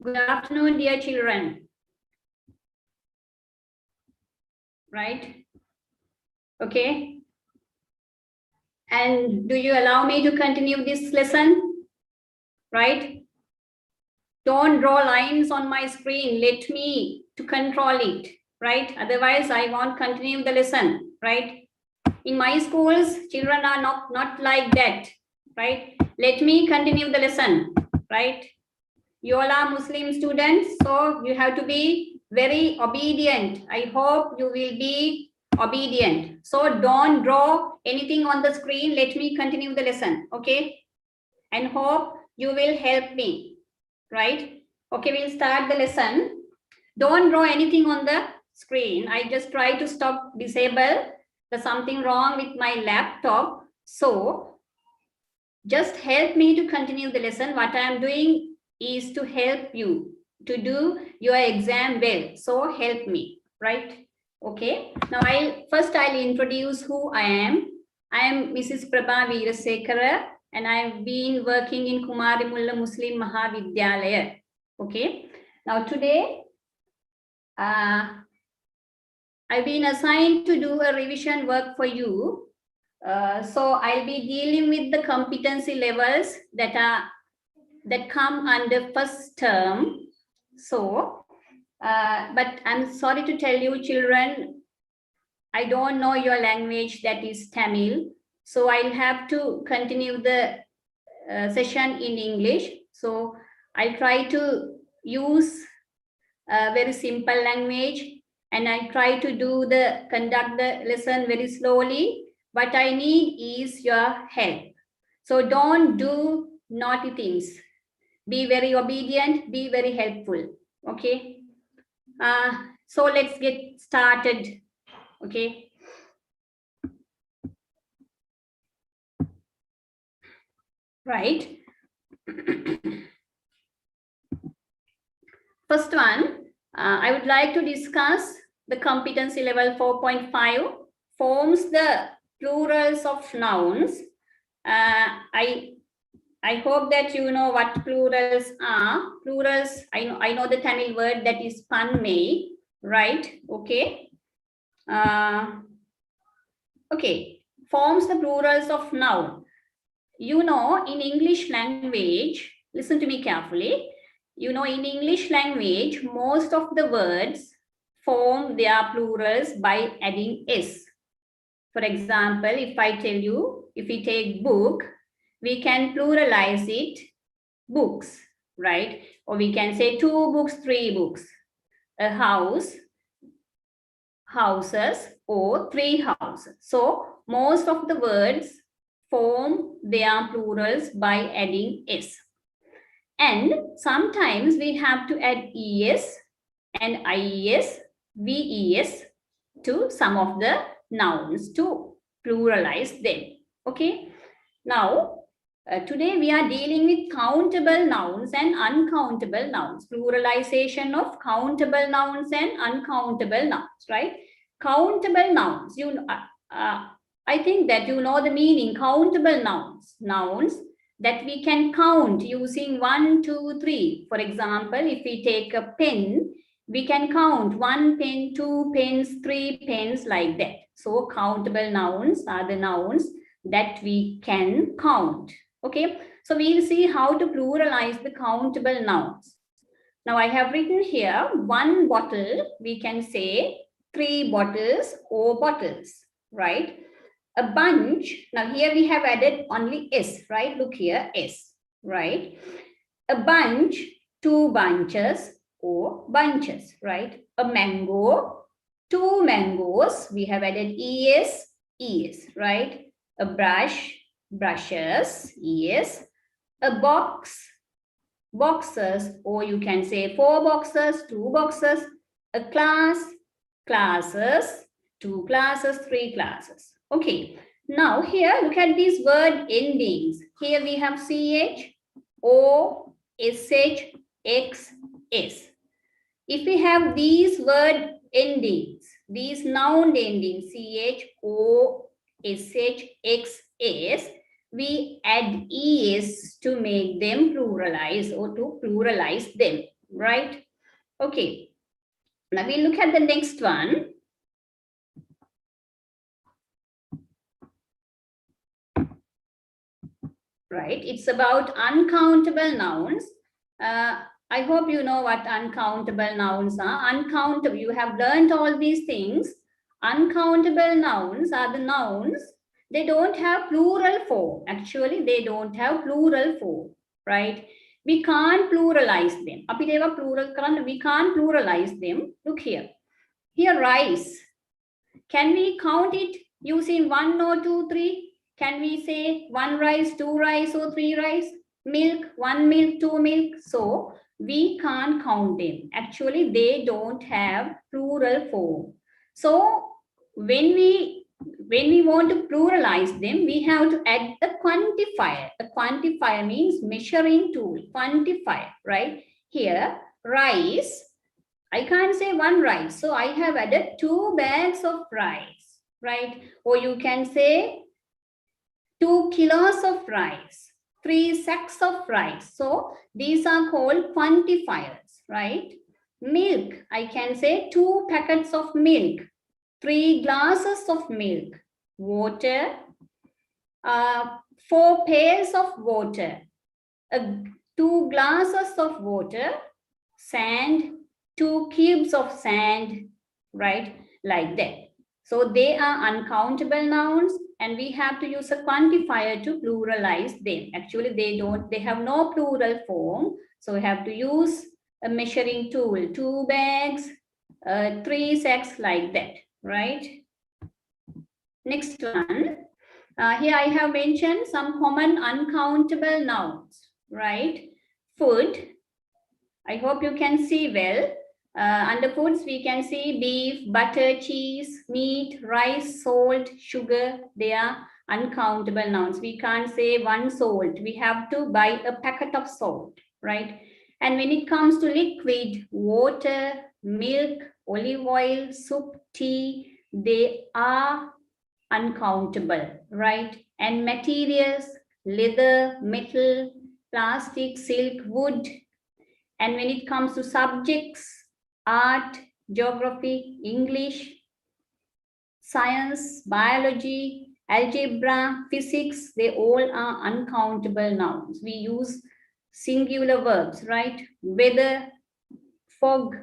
Good afternoon, dear children. Right? Okay. And do you allow me to continue this lesson? Right? Don't draw lines on my screen. Let me to control it. Right? Otherwise, I won't continue the lesson. Right? In my schools, children are not like that. Right? Let me continue the lesson. Right? You all are Muslim students, so you have to be very obedient. I hope you will be obedient. So don't draw anything on the screen. Let me continue the lesson, okay? And hope you will help me, right? Okay, we'll start the lesson. Don't draw anything on the screen. I just try to stop, disable. There's something wrong with my laptop. So just help me to continue the lesson. What I am doing is to help you to do your exam well. So help me, right? Okay. Now I'll introduce who I am. I am Mrs. Prabha Veerasekara and I've been working in Kumarimulla Muslim Mahavidyalaya. Okay. Now today, I've been assigned to do a revision work for you. So I'll be dealing with the competency levels that come under first term. So, but I'm sorry to tell you, children, I don't know your language, that is Tamil. So I'll have to continue the session in English. So I'll try to use a very simple language and I try to conduct the lesson very slowly. What I need is your help. So don't do naughty things. Be very obedient, be very helpful. Okay. So let's get started. Okay. Right. First one, I would like to discuss the competency level 4.5 forms the plurals of nouns. I hope that you know what plurals are. Plurals, I know the Tamil word that is panmei, right? Okay. Okay, forms the plurals of noun. You know, in English language, listen to me carefully. You know, in English language, most of the words form their plurals by adding s. For example, if I tell you, if we take book, we can pluralize it books, right? Or we can say 2 books, 3 books. A house, houses, or 3 houses. So most of the words form their plurals by adding s. And sometimes we have to add es and ies, ves to some of the nouns to pluralize them. Okay. Now, today we are dealing with countable nouns and uncountable nouns. Pluralization of countable nouns and uncountable nouns, right? Countable nouns. I think that you know the meaning. Countable nouns. Nouns that we can count using 1, 2, 3. For example, if we take a pen, we can count 1 pen, 2 pens, 3 pens, like that. So countable nouns are the nouns that we can count. Okay, so we'll see how to pluralize the countable nouns. Now I have written here 1 bottle, we can say 3 bottles or bottles, right? A bunch, now here we have added only s, right? Look here, s, right? A bunch, 2 bunches or bunches, right? A mango, 2 mangoes, we have added es, right? A brush, brushes, yes. A box, boxes, or you can say 4 boxes, 2 boxes. A class, classes, 2 classes, 3 classes. Okay, now here look at these word endings. Here we have ch, o, sh, x, s. If we have these word endings, these noun endings, ch, o, sh, x, s, we add es to make them pluralize or to pluralize them. right? Okay, now we look at the next one. Right, it's about uncountable nouns. I hope you know what uncountable nouns are. Uncountable, you have learned all these things. Uncountable nouns are the nouns, they don't have plural form. Actually, they don't have plural form, right? We can't pluralize them. We can't pluralize them. Look here. Here, rice. Can we count it using 1 or 2, 3? Can we say 1 rice, 2 rice, or 3 rice? Milk, 1 milk, 2 milk. So we can't count them. Actually, they don't have plural form. So when we want to pluralize them, we have to add a quantifier. A quantifier means measuring tool, quantifier, right? Here, rice, I can't say 1 rice. So I have added 2 bags of rice, right? Or you can say 2 kilos of rice, 3 sacks of rice. So these are called quantifiers, right? Milk, I can say 2 packets of milk, 3 glasses of milk. Water, 4 pairs of water, 2 glasses of water. Sand, 2 cubes of sand, right? Like that. So they are uncountable nouns and we have to use a quantifier to pluralize them. Actually, they have no plural form. So we have to use a measuring tool, 2 bags, 3 sacks, like that, right? Next one. Here I have mentioned some common uncountable nouns, right? Food. I hope you can see well. Under foods, we can see beef, butter, cheese, meat, rice, salt, sugar. They are uncountable nouns. We can't say 1 salt. We have to buy a packet of salt, right? And when it comes to liquid, water, milk, olive oil, soup, tea, they are uncountable, right? And materials, leather, metal, plastic, silk, wood. And when it comes to subjects, art, geography, English, science, biology, algebra, physics, they all are uncountable nouns. We use singular verbs, right? Weather, fog,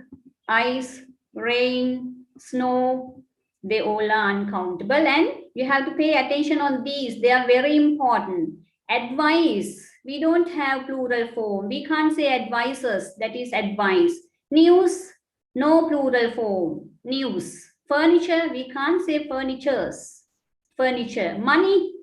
ice, rain, snow, they all are uncountable. And you have to pay attention on these. They are very important. Advice, we don't have plural form. We can't say advisors, that is advice. News, no plural form, news. Furniture, we can't say furnitures, furniture. Money,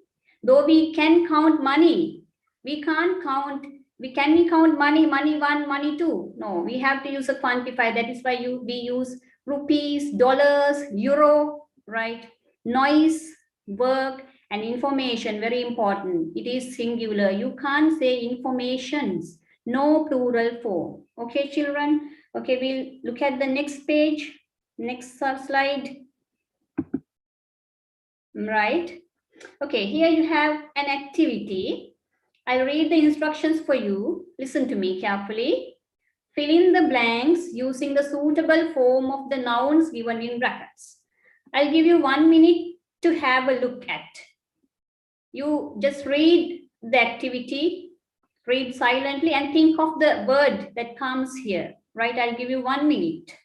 though we can count money, we can't count, can we count money, money 1, money 2? No, we have to use a quantifier. That is why we use rupees, dollars, euro, right? Noise, work, and information, very important. It is singular. You can't say informations, no plural form. Okay, children? Okay, we'll look at the next page, next slide. Right? Okay, here you have an activity. I'll read the instructions for you. Listen to me carefully. Fill in the blanks using the suitable form of the nouns given in brackets. I'll give you 1 minute to have a look at. You just read the activity, read silently and think of the word that comes here, right? I'll give you 1 minute.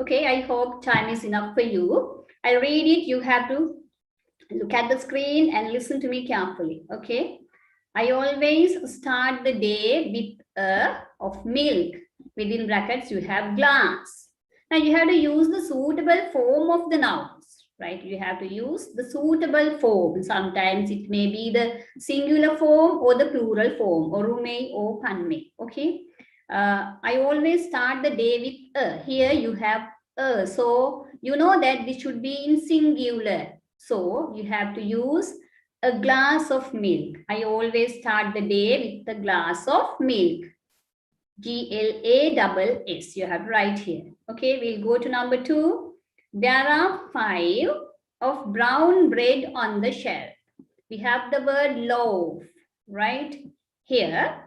Okay, I hope time is enough for you. I'll read it. You have to look at the screen and listen to me carefully, okay? I always start the day with a of milk. Within brackets, you have glass. Now you have to use the suitable form of the nouns, right? You have to use the suitable form. Sometimes it may be the singular form or the plural form, orume or panme, okay? I always start the day with a. Here you have a. So you know that this should be in singular. So you have to use a glass of milk. I always start the day with a glass of milk. GLASS. You have right here. Okay, we'll go to number 2. There are 5 of brown bread on the shelf. We have the word loaf, right? Here,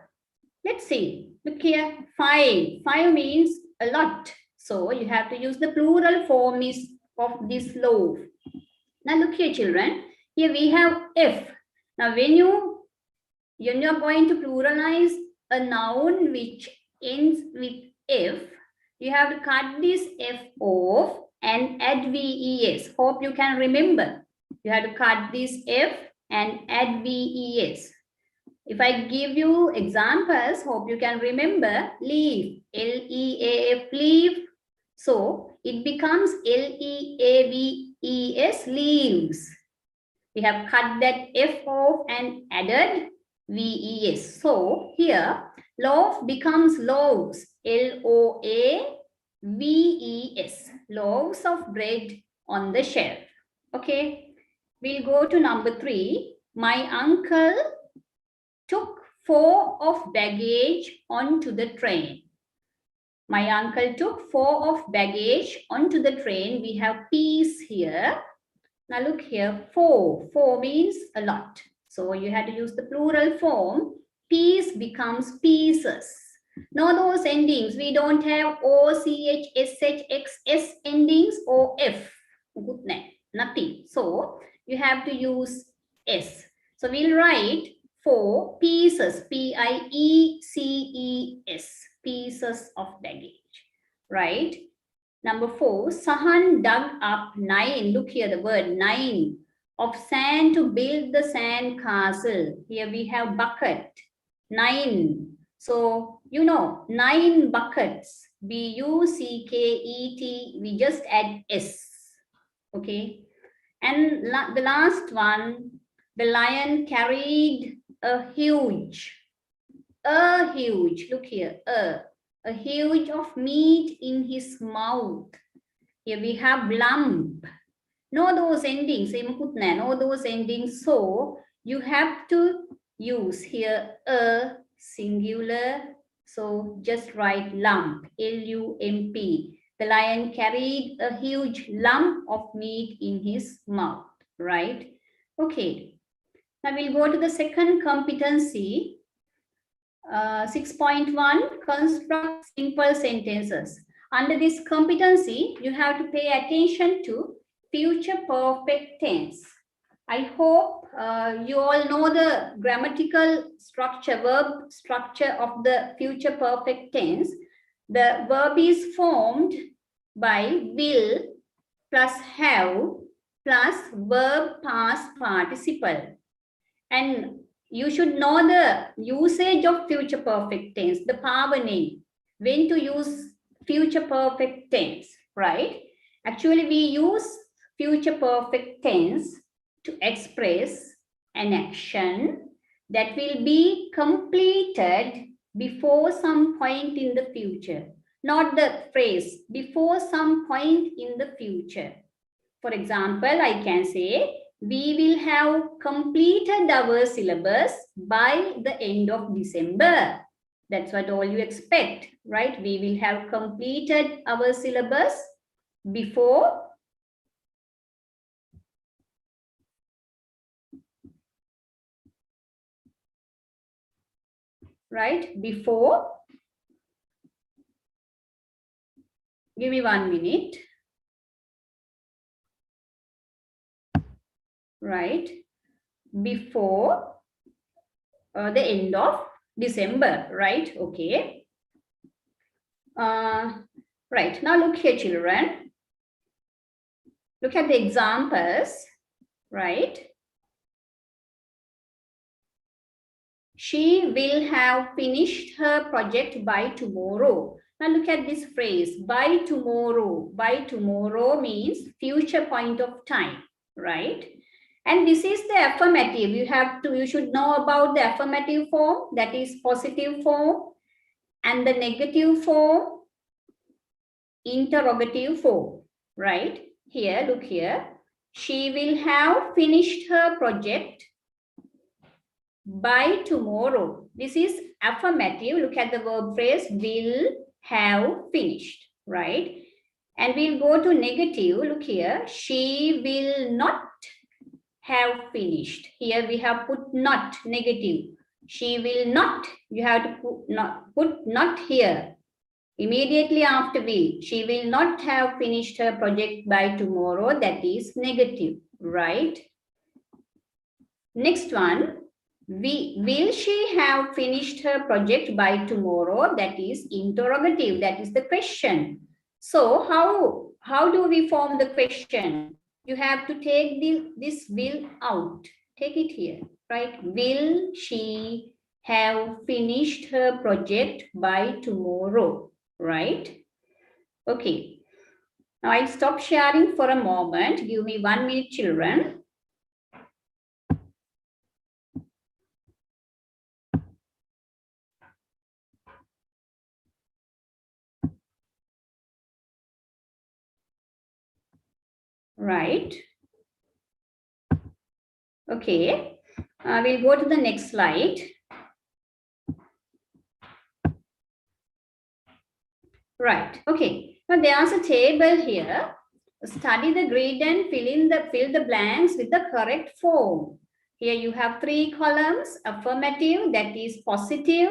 let's see. Look here, 5. 5 means a lot. So you have to use the plural form of this loaf. Now look here, children. Here we have F. Now when you're going to pluralize a noun which ends with F, you have to cut this F off and add VES. Hope you can remember. You have to cut this F and add VES. If I give you examples, hope you can remember. Leaf, LEAF, leaf. So it becomes LEAVES, leaves. We have cut that F off and added VES. So here, loaf becomes loaves, LOAVES, loaves of bread on the shelf. Okay, we'll go to number 3. My uncle took 4 of baggage onto the train. My uncle took 4 of baggage onto the train. We have P's here. Now look here, 4. 4 means a lot. So you had to use the plural form. Piece becomes pieces. Now those endings, we don't have O, CH, SH, XS endings or F. Nothing. So you have to use S. So we'll write 4 pieces, PIECES, pieces of baggage, right? Number 4, Sahan dug up 9, look here the word 9, of sand to build the sand castle. Here we have bucket, 9. So, you know, 9 buckets, BUCKET, we just add S, okay? And the last one, the lion carried a huge, look here, a huge of meat in his mouth. Here we have lump. Know those endings, know those endings. So you have to use here a singular. So just write lump, LUMP. The lion carried a huge lump of meat in his mouth, right? Okay. Now we'll go to the second competency. 6.1, construct simple sentences. Under this competency, you have to pay attention to future perfect tense. I hope you all know the grammatical structure, verb structure of the future perfect tense. The verb is formed by will plus have plus verb past participle. And you should know the usage of future perfect tense, the power name, when to use future perfect tense, right? Actually, we use future perfect tense to express an action that will be completed before some point in the future, not the phrase, before some point in the future. For example, I can say, we will have completed our syllabus by the end of December. That's what all you expect, right? We will have completed our syllabus before before, give me 1 minute. Right, before the end of December, right? Okay. Right, now look here, children. Look at the examples, right? She will have finished her project by tomorrow. Now look at this phrase, by tomorrow. By tomorrow means future point of time, right? And this is the affirmative. You should know about the affirmative form, that is positive form, and the negative form, interrogative form, right? here, look here. She will have finished her project by tomorrow. This is affirmative. Look at the verb phrase, will have finished, right? And we'll go to negative. Look here. She will not have finished. Here we have put not, negative. She will not. You have to put not here. Immediately after will. She will not have finished her project by tomorrow. That is negative, right? Next one. Will she have finished her project by tomorrow? That is interrogative. That is the question. So how do we form the question? You have to take this will out. Take it here, right? Will she have finished her project by tomorrow, right? Okay. Now I'll stop sharing for a moment. Give me 1 minute, children. Right. Okay. We'll go to the next slide. Right. Okay. Now there's a table here. Study the grid and fill the blanks with the correct form. Here you have 3 columns: affirmative, that is positive;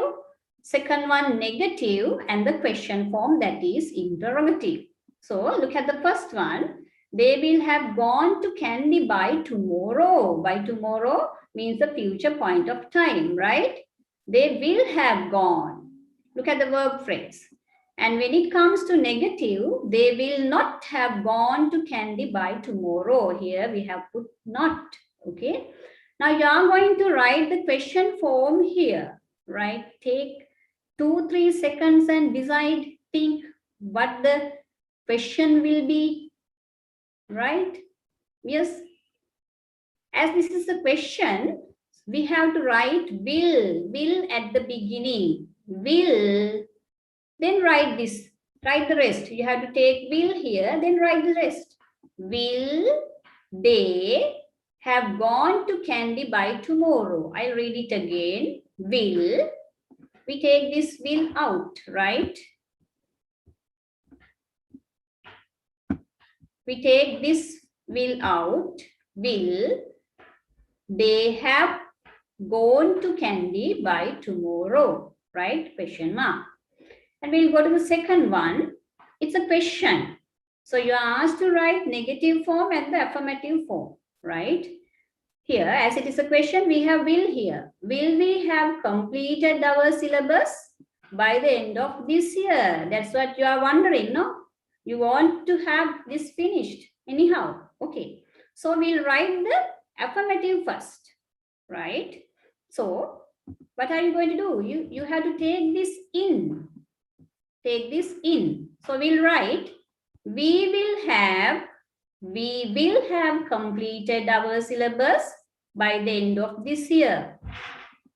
second one, negative; and the question form, that is interrogative. So look at the first one. They will have gone to Kandy by tomorrow. By tomorrow means the future point of time, right? They will have gone. Look at the verb phrase. And when it comes to negative, they will not have gone to Kandy by tomorrow. Here we have put not, okay? Now you are going to write the question form here, right? Take 2-3 seconds and decide, think what the question will be, right? Yes. As this is the question, we have to write will at the beginning. Will. Then write this, write the rest. You have to take will here, then write the rest. Will they have gone to Kandy by tomorrow? I'll read it again. Will. We take this will out, right? We take this will out. Will they have gone to Kandy by tomorrow, right? Question mark. And we'll go to the second one. It's a question. So you are asked to write negative form and the affirmative form, right? Here, as it is a question, we have will here. Will we have completed our syllabus by the end of this year? That's what you are wondering, no? You want to have this finished anyhow. Okay. So we'll write the affirmative first, right? So what are you going to do? You have to take this in. Take this in. So we'll write, we will have completed our syllabus by the end of this year.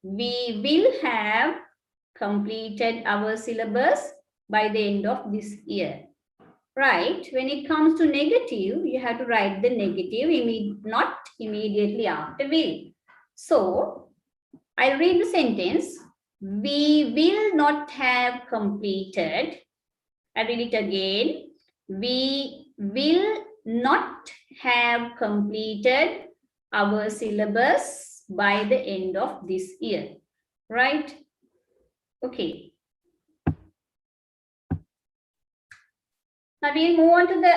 We will have completed our syllabus by the end of this year. Right? When it comes to negative, you have to write the negative, not immediately after will. So I'll read the sentence. We will not have completed. I read it again. We will not have completed our syllabus by the end of this year. Right? Okay. Now we'll move on to the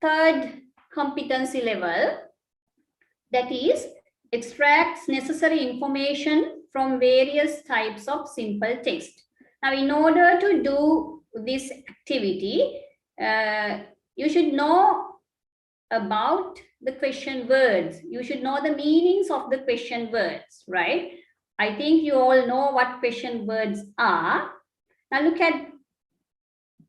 third competency level. That is, extracts necessary information from various types of simple text. Now, in order to do this activity, you should know about the question words. You should know the meanings of the question words, right? I think you all know what question words are. Now, look at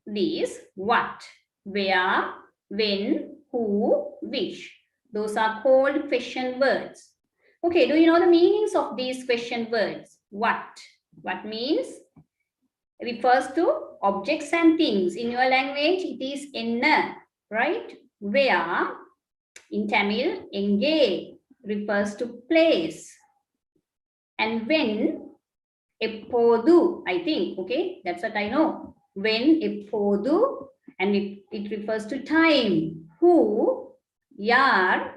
these: what, where, when, who, which. Those are called question words. Okay, do you know the meanings of these question words? What? What means? Refers to objects and things. In your language, it is enna, right? where, in Tamil, enge refers to place. And when, eppodu, I think, okay, that's what I know. When, eppodu, and it refers to time. Who, yar,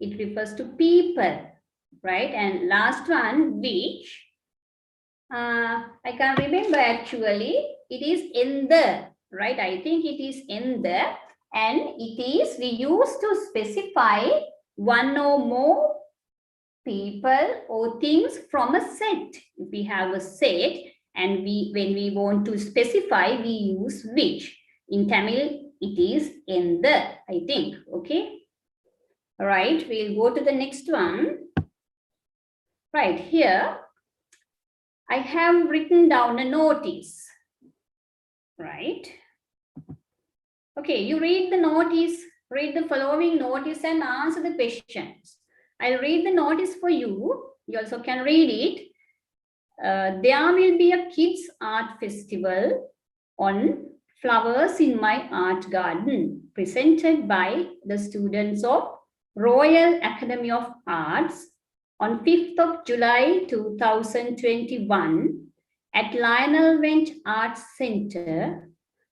it refers to people, right? And last one, which, I can't remember actually. It is in the, right? I think it is in the, and it is, we use to specify one or more people or things from a set. If we have a set and when we want to specify, we use which. In Tamil, it is in the, I think, okay? All right, we'll go to the next one. Right, here, I have written down a notice, right? Okay, you read the notice, read the following notice and answer the questions. I'll read the notice for you. You also can read it. There will be a kids art festival on flowers in my art garden, presented by the students of Royal Academy of Arts on 5th of July 2021 at Lionel Wendt Arts Center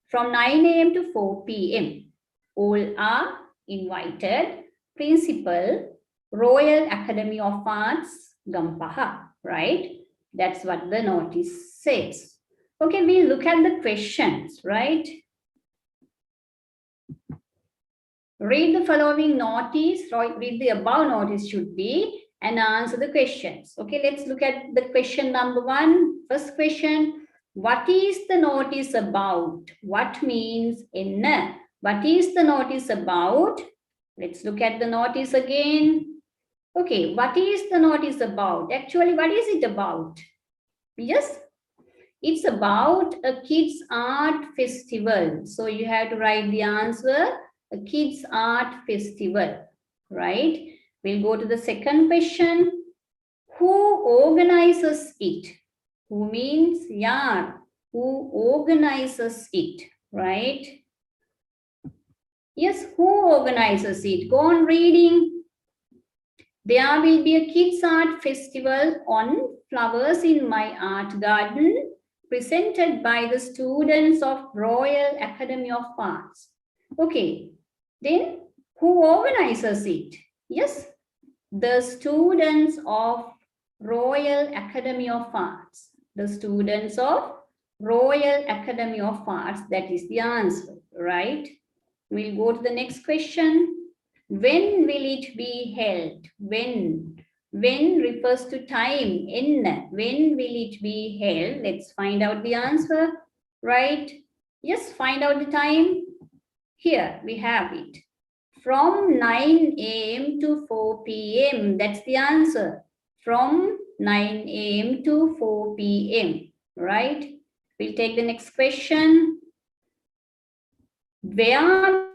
from 9 a.m. to 4 p.m. All are invited. Principal, Royal Academy of Arts, Gampaha, right? That's what the notice says. Okay, we'll look at the questions, right? Read the following notice, right? Read the above notice should be, and answer the questions. Okay, let's look at the question number 1. First question, what is the notice about? What means enna? What is the notice about? Let's look at the notice again. Okay, what is the notice about? Actually, what is it about? Yes, it's about a kids art festival. So you have to write the answer, a kids art festival, right? We'll go to the second question. Who organizes it? Who means yar? Who organizes it, right? Yes, who organizes it? Go on reading. There will be a kids art festival on flowers in my art garden, presented by the students of Royal Academy of Arts. Okay, then who organizes it? Yes, the students of Royal Academy of Arts. The students of Royal Academy of Arts, that is the answer, right? We'll go to the next question. When will it be held? When? When refers to time. When will it be held? Let's find out the answer, right? Yes, find out the time. Here we have it. From 9 a.m. to 4 p.m. That's the answer. From 9 a.m. to 4 p.m. Right? We'll take the next question. Where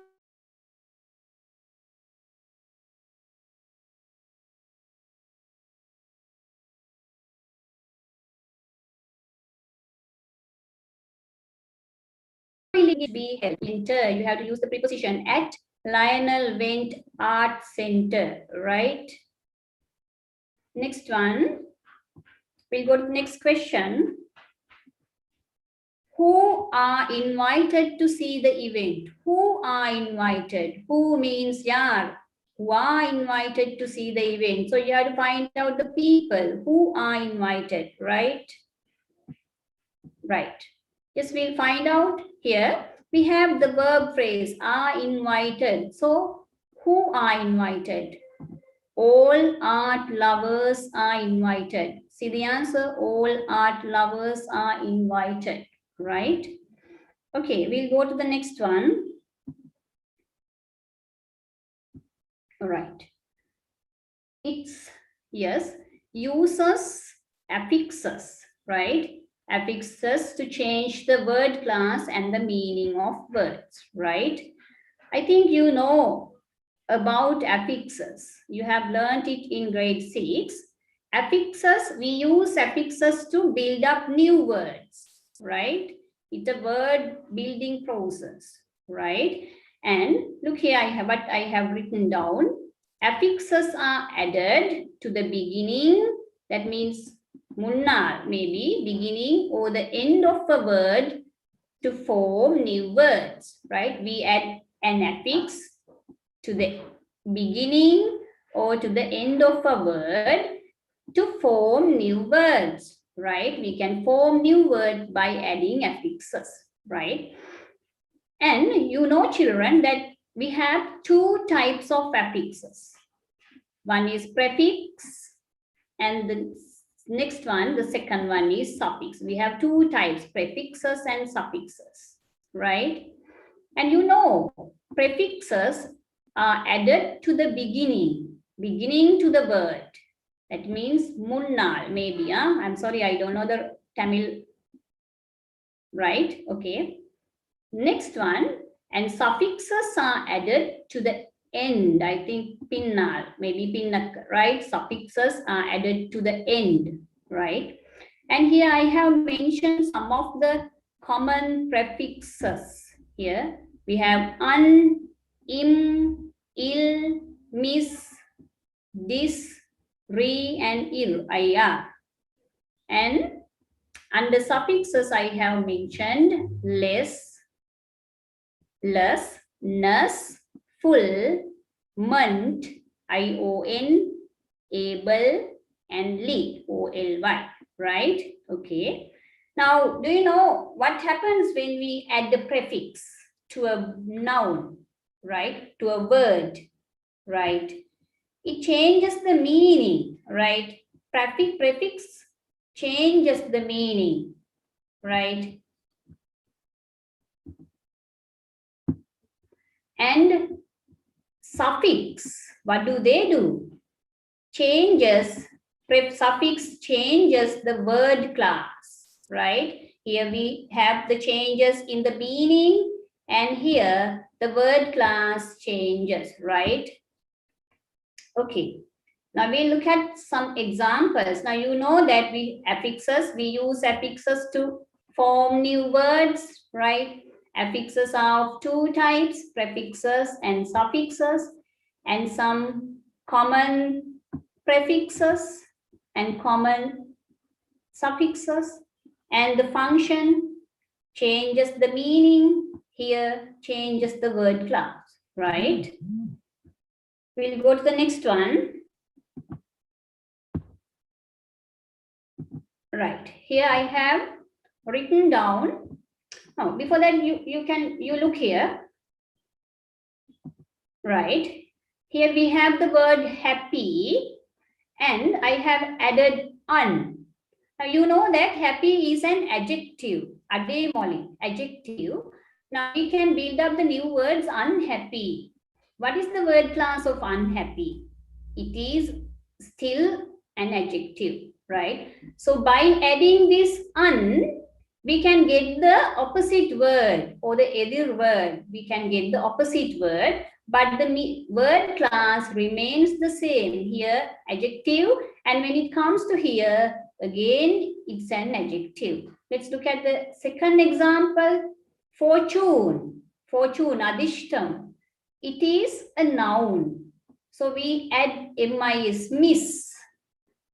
will it be held? You have to use the preposition at Lionel Wendt Art Center, right? Next one. We'll go to the next question. Who are invited to see the event? Who are invited? Who means yar? Who are invited to see the event? So you have to find out the people who are invited, right? Right. Yes, we'll find out here. We have the verb phrase are invited. So who are invited? All art lovers are invited. See the answer, all art lovers are invited, right? Okay, we'll go to the next one. All right. It's, yes, uses affixes, right? Affixes to change the word class and the meaning of words, right? I think you know about affixes. You have learned it in grade 6. Affixes, we use affixes to build up new words, right? It's a word building process, right? And look here, I have what I have written down. Affixes are added to the beginning. That means munnal, maybe beginning or the end of a word to form new words, right? We add an affix to the beginning or to the end of a word to form new words, right? We can form new words by adding affixes, right? And you know, children, that we have two types of affixes. One is prefix, and the next one, the second one is suffix. We have two types, prefixes and suffixes, right? And you know, prefixes are added to the beginning to the word. That means munnal, maybe. I'm sorry, I don't know the Tamil, right? Okay. Next one, and suffixes are added to the end. I think pinnal, maybe pinnak, right? Suffixes are added to the end, right? And here I have mentioned some of the common prefixes. Here we have un, im, il, mis, dis, re, and il, ir. And under suffixes I have mentioned less, less, ness, full, month, ION, able, and ly, OLY, right? Okay. Now, do you know what happens when we add the prefix to a noun, right? To a word, right? It changes the meaning, right? Prefix changes the meaning, right? And suffix, what do they do? Suffix changes the word class, right? Here we have the changes in the meaning, and here the word class changes, right? Okay, now we look at some examples. Now you know that we use affixes to form new words, right? Affixes are of two types, prefixes and suffixes, and some common prefixes and common suffixes. And the function changes the meaning, here changes the word class, right? We'll go to the next one. Right, here I have written down. Oh, before that, you look here. Right, here we have the word happy, and I have added un. Now you know that happy is an adjective, adjective. Now we can build up the new words unhappy. What is the word class of unhappy? It is still an adjective, right? So by adding this un, we can get the opposite word or the edir word. We can get the opposite word, but the word class remains the same. Here, adjective, and when it comes to here, again, it's an adjective. Let's look at the second example. Fortune, adishtam. It is a noun. So we add mis, miss.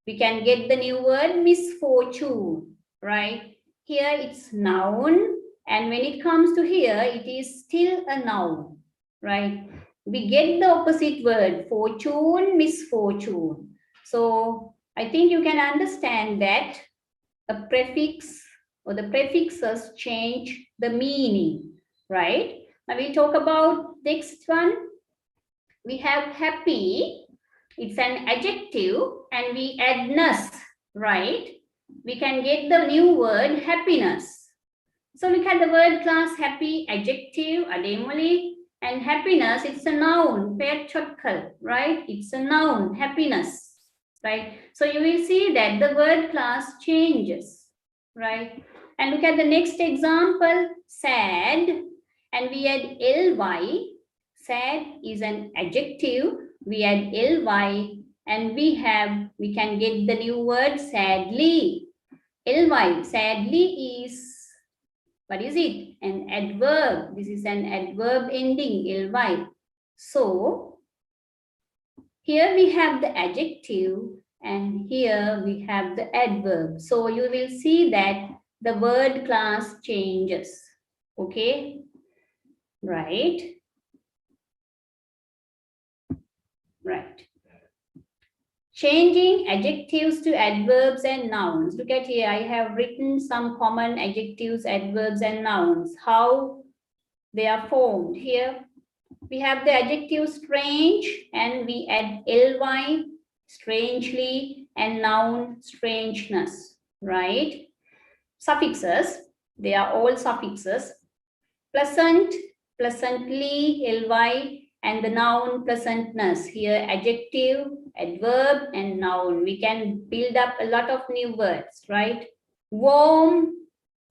We can get the new word misfortune, right? Here it's noun, and when it comes to here, it is still a noun, right? We get the opposite word, fortune, misfortune. So I think you can understand that a prefix or the prefixes change the meaning, right? Now we talk about next one. We have happy. It's an adjective, and we add ness, right? We can get the new word happiness. So look at the word class happy, adjective, ademoli, and happiness, it's a noun, right? It's a noun, happiness, right? So you will see that the word class changes, right? And look at the next example, sad, and we add ly. Sad is an adjective, we add ly, and we can get the new word sadly. Ly, sadly is What is it? An adverb. This is an adverb ending, ly. So here we have the adjective and here we have the adverb. So you will see that the word class changes. Okay, right? Right. Changing adjectives to adverbs and nouns. Look at here, I have written some common adjectives, adverbs and nouns. How they are formed. Here we have the adjective strange and we add ly, strangely, and noun strangeness, right? Suffixes, they are all suffixes. Pleasant, pleasantly, ly, and the noun pleasantness. Here adjective, adverb, and noun. We can build up a lot of new words, right? Warm,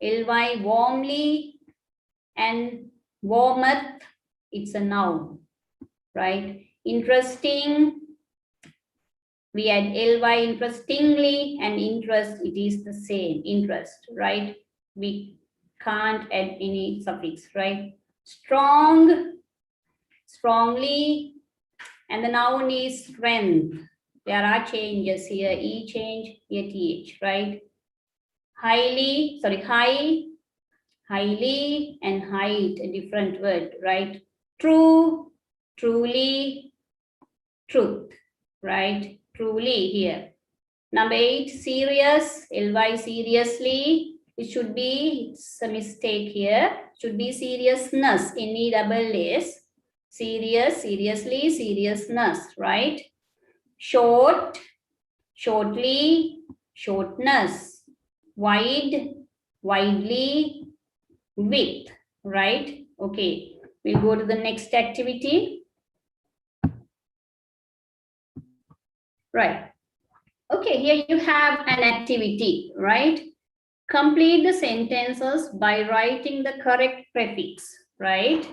ly, warmly, and warmth, it's a noun, right? Interesting, we add ly, interestingly, and interest, it is the same, interest, right? We can't add any suffix, right? Strong, strongly, and the noun is strength. There are changes here, e change, here th, right? Highly, sorry, high, highly, and height, a different word, right? True, truly, truth, right? Truly here. Number 8, serious, ly, seriously. It should be, it's a mistake here, should be seriousness, N-E-double-S. Serious, seriously, seriousness, right? Short, shortly, shortness. Wide, widely, width, right? Okay, we'll go to the next activity. Right. Okay, here you have an activity, right? Complete the sentences by writing the correct prefix, right?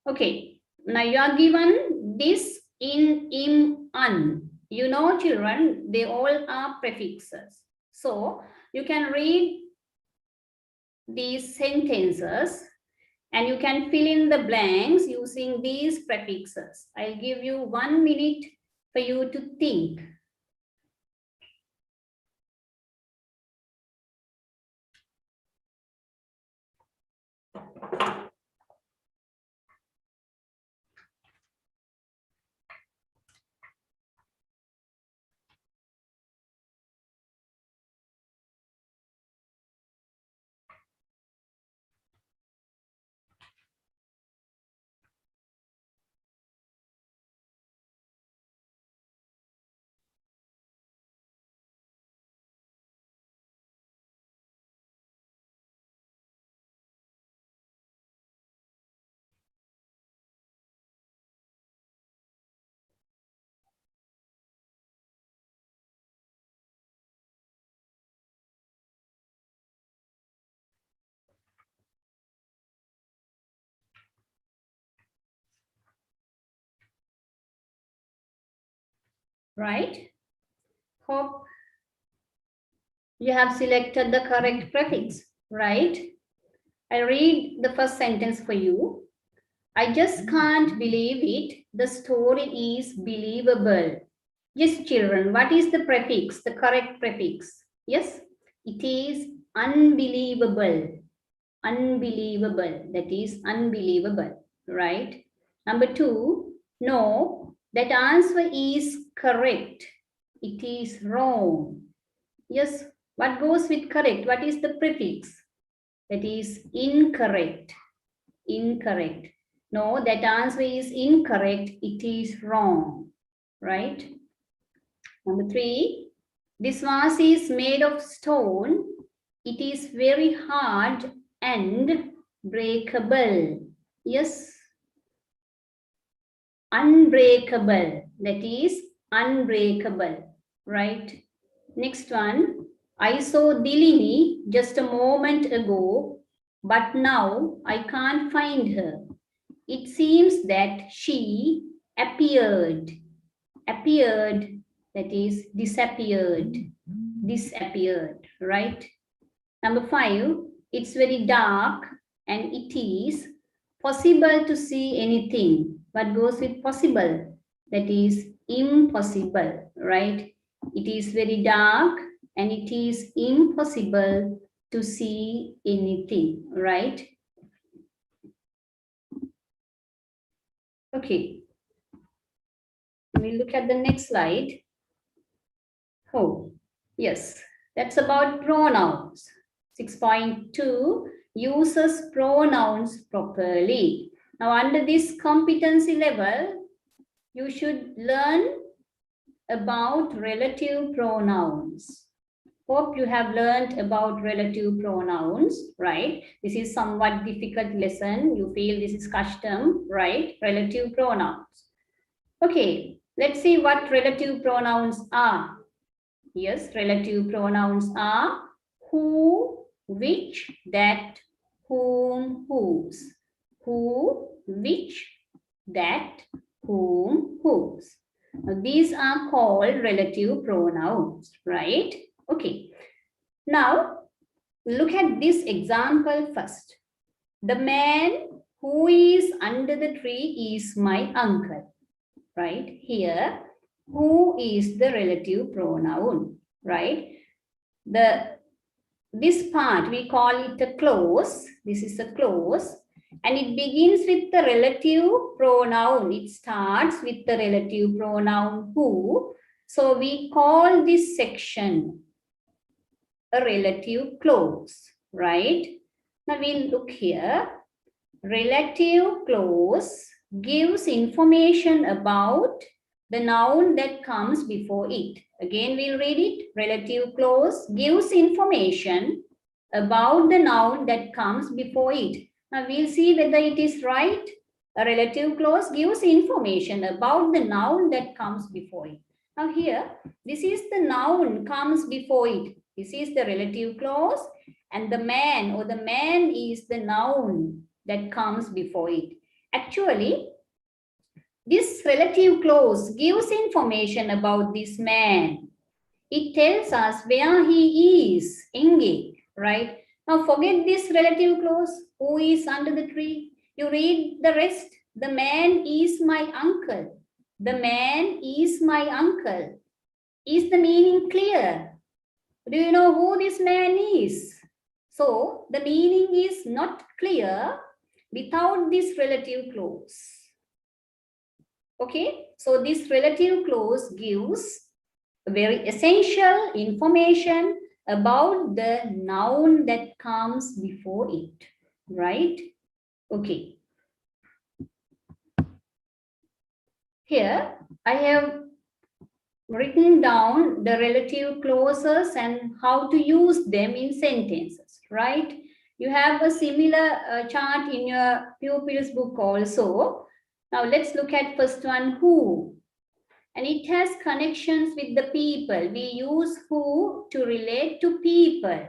Okay, now you are given this, in, im, un. You know, children, they all are prefixes. So you can read these sentences and you can fill in the blanks using these prefixes. I'll give you 1 minute for you to think. Right? Hope you have selected the correct prefix, right? I read the first sentence for you. I just can't believe it. The story is believable. Yes, children, what is the prefix, the correct prefix? Yes, it is unbelievable. Unbelievable, that is unbelievable, right? Number 2, no, that answer is correct. It is wrong. Yes, what goes with correct? What is the prefix? That is incorrect. Incorrect. No, that answer is incorrect. It is wrong, right? Number 3, this vase is made of stone. It is very hard and breakable. Yes, unbreakable. That is unbreakable, right? Next one, I saw Dilini just a moment ago, but now I can't find her. It seems that she appeared. Appeared, that is disappeared. Disappeared, right? Number 5, it's very dark and it is possible to see anything. What goes with possible? That is impossible, right? It is very dark and it is impossible to see anything, right? Okay. We look at the next slide. Oh, yes, that's about pronouns. 6.2 uses pronouns properly. Now, under this competency level, you should learn about relative pronouns. Hope you have learned about relative pronouns, right? This is somewhat difficult lesson. You feel this is custom, right? Relative pronouns. Okay, let's see what relative pronouns are. Yes, relative pronouns are who, which, that, whom, whose. Who, which, that, whom, whose. Now, these are called relative pronouns, right? Okay. Now, look at this example first. The man who is under the tree is my uncle, right? Here, who is the relative pronoun, right? This part, we call it a clause. This is a clause. And it begins with the relative pronoun. It starts with the relative pronoun who. So we call this section a relative clause, right? Now we'll look here. Relative clause gives information about the noun that comes before it. Again, we'll read it. Relative clause gives information about the noun that comes before it. Now we'll see whether it is right. A relative clause gives information about the noun that comes before it. Now here, this is the noun comes before it. This is the relative clause, and the man or the man is the noun that comes before it. Actually, this relative clause gives information about this man. It tells us where he is, engaged, right? Now forget this relative clause, who is under the tree. You read the rest. The man is my uncle. The man is my uncle. Is the meaning clear? Do you know who this man is? So the meaning is not clear without this relative clause. Okay, so this relative clause gives very essential information about the noun that comes before it, right? Okay. Here I have written down the relative clauses and how to use them in sentences, right? You have a similar chart in your pupils book also. Now let's look at first one, who. And it has connections with the people. We use who to relate to people.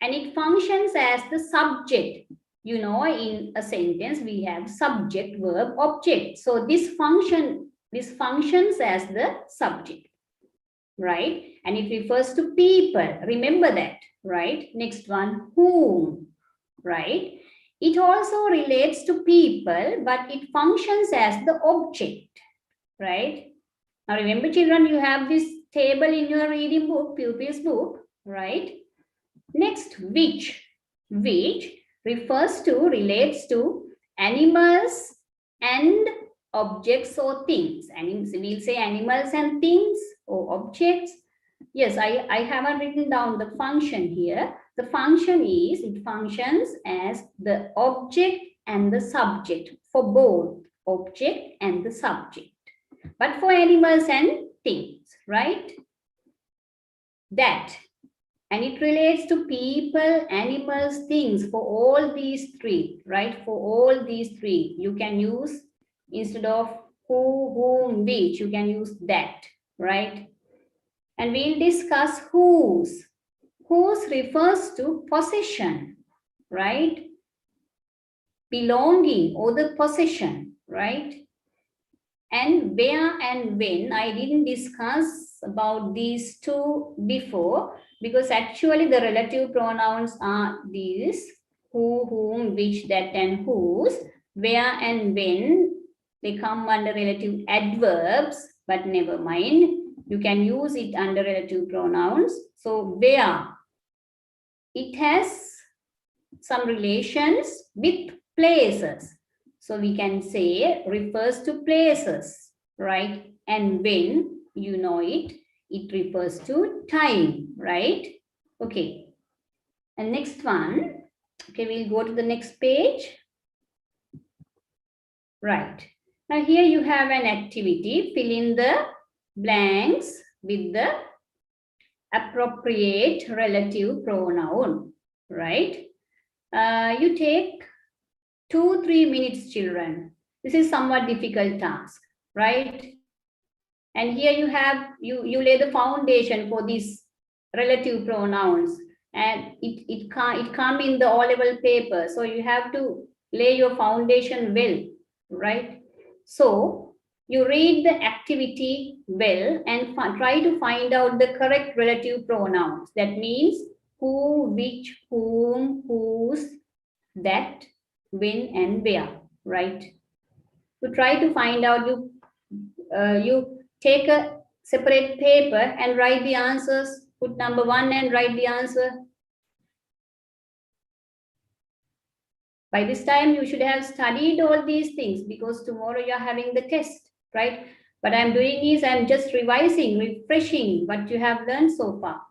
And it functions as the subject. You know, in a sentence, we have subject, verb, object. So this functions as the subject, right? And it refers to people. Remember that, right? Next one, whom, right? It also relates to people, but it functions as the object, right? Now remember, children, you have this table in your reading book, pupils book, right? Next, which refers to, relates to animals and objects or things. And we'll say animals and things or objects. Yes, I haven't written down the function here. The function is, it functions as the object and the subject for both object and the subject. But for animals and things, right? That. And it relates to people, animals, things, for all these three, right? For all these three, you can use, instead of who, whom, which, you can use that, right? And we'll discuss whose. Whose refers to possession, right? Belonging or the possession, right? And where and when, I didn't discuss about these two before, because actually the relative pronouns are these. who, whom, which, that, and whose. Where and when, they come under relative adverbs, but never mind. You can use it under relative pronouns. So where, it has some relations with places. So we can say refers to places, right? And when, you know it, it refers to time, right? Okay. And next one, okay, we'll go to the next page. Right. Now here you have an activity, fill in the blanks with the appropriate relative pronoun, right? You take 2-3 minutes, children. This is somewhat difficult task, right? And here you have, you lay the foundation for these relative pronouns, and it come in the O-level paper. So you have to lay your foundation well, right? So you read the activity well and try to find out the correct relative pronouns. That means who, which, whom, whose, that, when, and where, right? To try to find out, you take a separate paper and write the answers. Put number 1 and write the answer. By this time, you should have studied all these things because tomorrow you're having the test, right? What I'm doing is I'm just revising, refreshing what you have learned so far.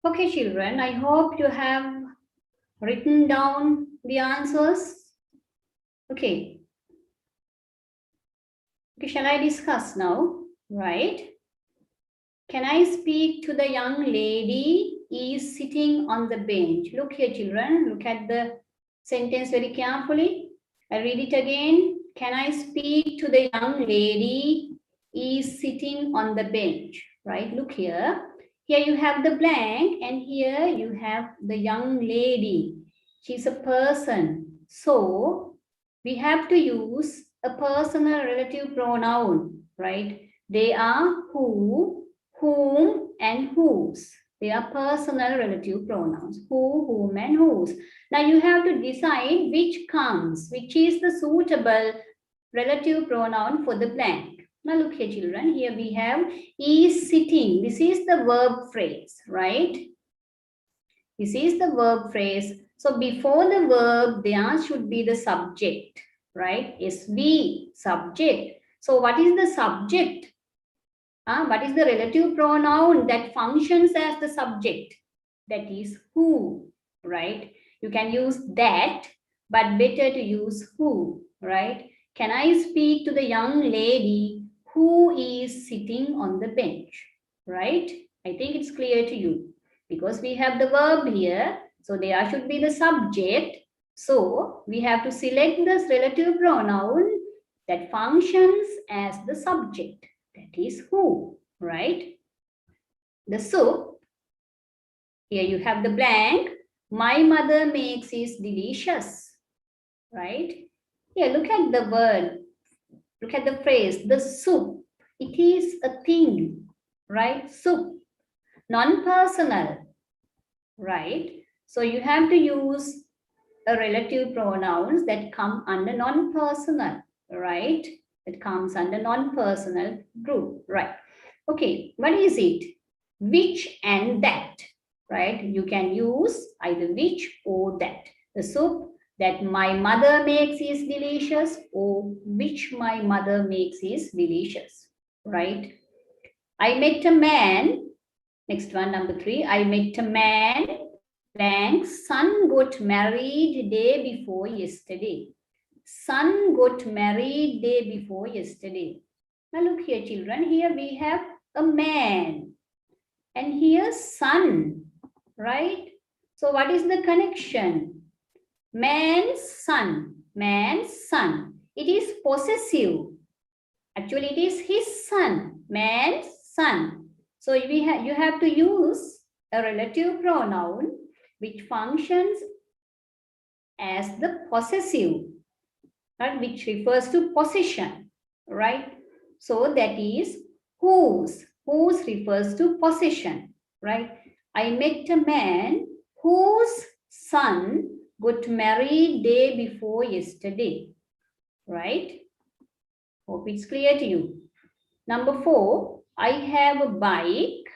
Okay, children, I hope you have written down the answers. Okay. Okay, shall I discuss now? Right. Can I speak to the young lady is sitting on the bench? Look here, children. Look at the sentence very carefully. I read it again. Can I speak to the young lady is sitting on the bench? Right. Look here. Here you have the blank, and here you have the young lady. She's a person. So we have to use a personal relative pronoun, right? They are who, whom, and whose. They are personal relative pronouns. Who, whom, and whose. Now you have to decide which comes, which is the suitable relative pronoun for the blank. Now look here, children. Here we have is sitting. This is the verb phrase, right? This is the verb phrase. So before the verb, there should be the subject, right? SV, subject. So what is the subject? What is the relative pronoun that functions as the subject? That is who, right? You can use that, but better to use who, right? Can I speak to the young lady who is sitting on the bench, right? I think it's clear to you because we have the verb here. So there should be the subject. So we have to select this relative pronoun that functions as the subject. That is who, right? The soup, here you have the blank. My mother makes is delicious, right? Here, look at the word. Look at the phrase, the soup. It is a thing, right? Soup, non-personal, right? So you have to use a relative pronouns that come under non-personal, right? That comes under non-personal group, right? Okay, what is it? Which and that, right? You can use either which or that. The soup that my mother makes is delicious, or which my mother makes is delicious, right? I met a man. Next one, number 3. I met a man. Blank's son got married day before yesterday. Son got married day before yesterday. Now look here, children. Here we have a man. And here son, right? So what is the connection? Man's son. Man's son. It is possessive. Actually, it is his son. Man's son. So you have to use a relative pronoun which functions as the possessive, right? Which refers to possession, right? So that is whose. Whose refers to possession, right? I met a man whose son got married day before yesterday, right? Hope it's clear to you. Number 4, I have a bike,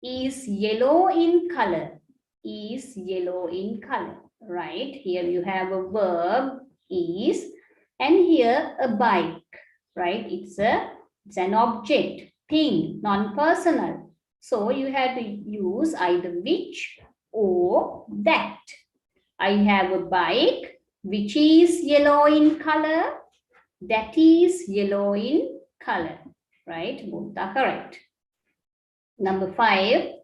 is yellow in color, is yellow in color, right? Here you have a verb, is, and here a bike, right? It's an object, thing, non-personal. So you have to use either which or that. I have a bike which is yellow in color, that is yellow in color, right? Both are correct. Number 5,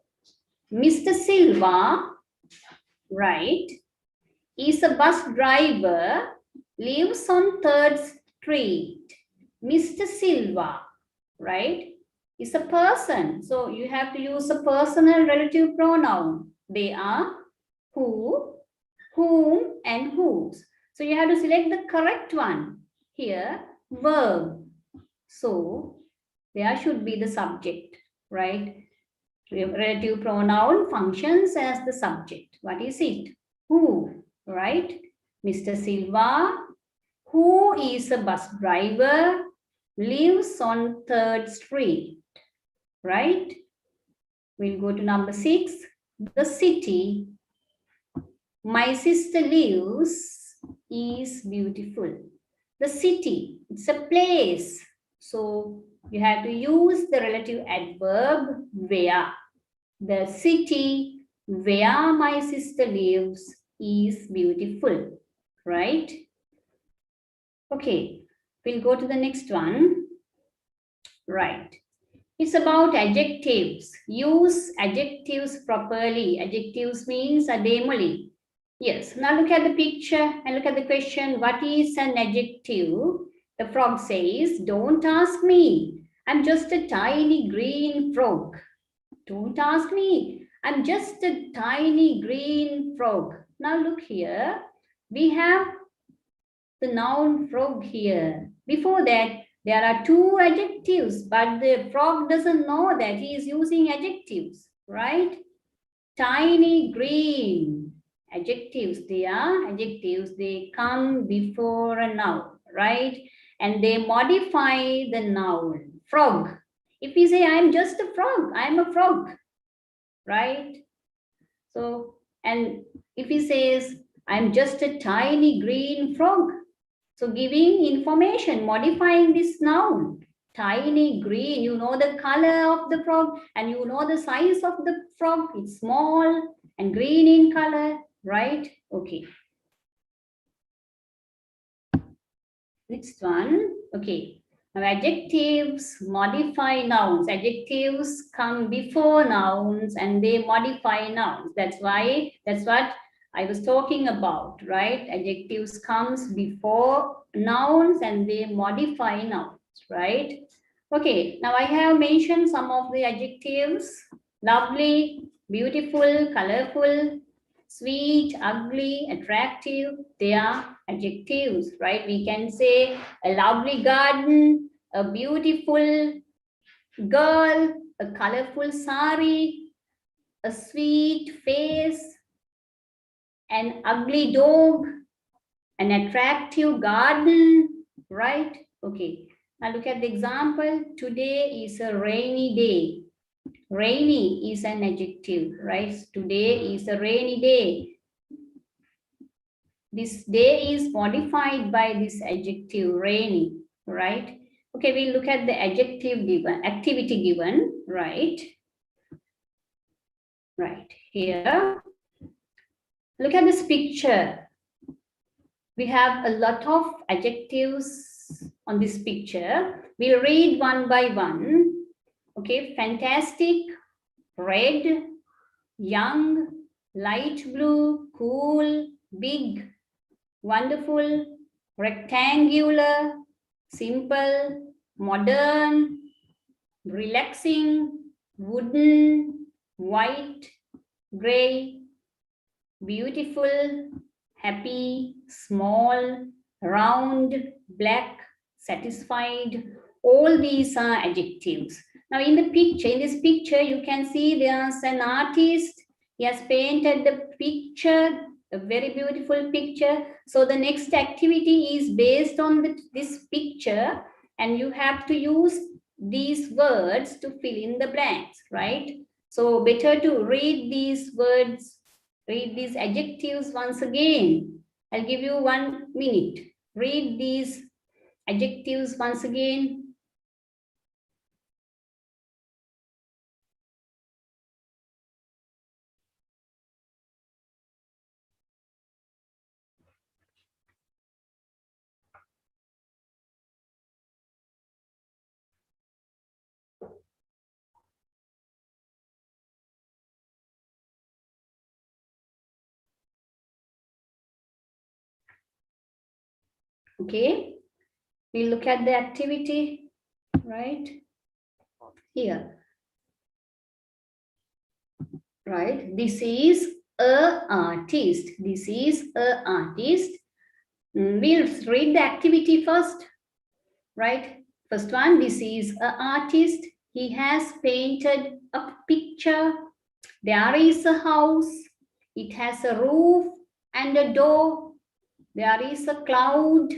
Mr. Silva, right, is a bus driver, lives on 3rd Street. Mr. Silva, right, is a person. So you have to use a personal relative pronoun. They are who, whom, and whose. So you have to select the correct one. Here, verb. So there should be the subject, right? Relative pronoun functions as the subject. What is it? Who, right? Mr. Silva, who is a bus driver, lives on 3rd Street, right? We'll go to number 6, the city. My sister lives is beautiful. The city, it's a place. So you have to use the relative adverb where. The city where my sister lives is beautiful, right? Okay, we'll go to the next one. Right. It's about adjectives. Use adjectives properly. Adjectives means ademoli. Yes, now look at the picture and look at the question. What is an adjective? The frog says, don't ask me. I'm just a tiny green frog. Don't ask me. I'm just a tiny green frog. Now look here. We have the noun frog here. Before that, there are 2 adjectives, but the frog doesn't know that he is using adjectives, right? Tiny green. Adjectives, they are adjectives. They come before a noun, right? And they modify the noun. Frog. If we say, I'm just a frog, I'm a frog, right? So, and if he says, I'm just a tiny green frog, so giving information, modifying this noun, tiny green, you know the color of the frog and you know the size of the frog, it's small and green in color, right? Okay. Next one, okay. Now adjectives modify nouns. Adjectives come before nouns and they modify nouns. That's what I was talking about, right? Adjectives comes before nouns and they modify nouns, right? Okay, now I have mentioned some of the adjectives. Lovely, beautiful, colorful, sweet, ugly, attractive. They are adjectives, right? We can say a lovely garden, a beautiful girl, a colorful sari, a sweet face, an ugly dog, an attractive garden, right? Okay, Now look at the example. Today is a rainy day. Rainy is an adjective, right? Today is a rainy day. This day is modified by this adjective, rainy, right? Okay, we look at the adjective given, activity given, right? Right here. Look at this picture. We have a lot of adjectives on this picture. We'll read one by one. Okay, fantastic, red, young, light blue, cool, big, wonderful, rectangular, simple, modern, relaxing, wooden, white, gray, beautiful, happy, small, round, black, satisfied. All these are adjectives. Now in the picture, in this picture, you can see there's an artist. He has painted the picture, a very beautiful picture. So the next activity is based on this picture, and you have to use these words to fill in the blanks, right? So better to read these words, read these adjectives once again. I'll give you 1 minute. Read these adjectives once again. Okay, we look at the activity right here. Right, this is a artist. This is a artist. We'll read the activity first. Right, first one, this is a artist. He has painted a picture. There is a house. It has a roof and a door. There is a cloud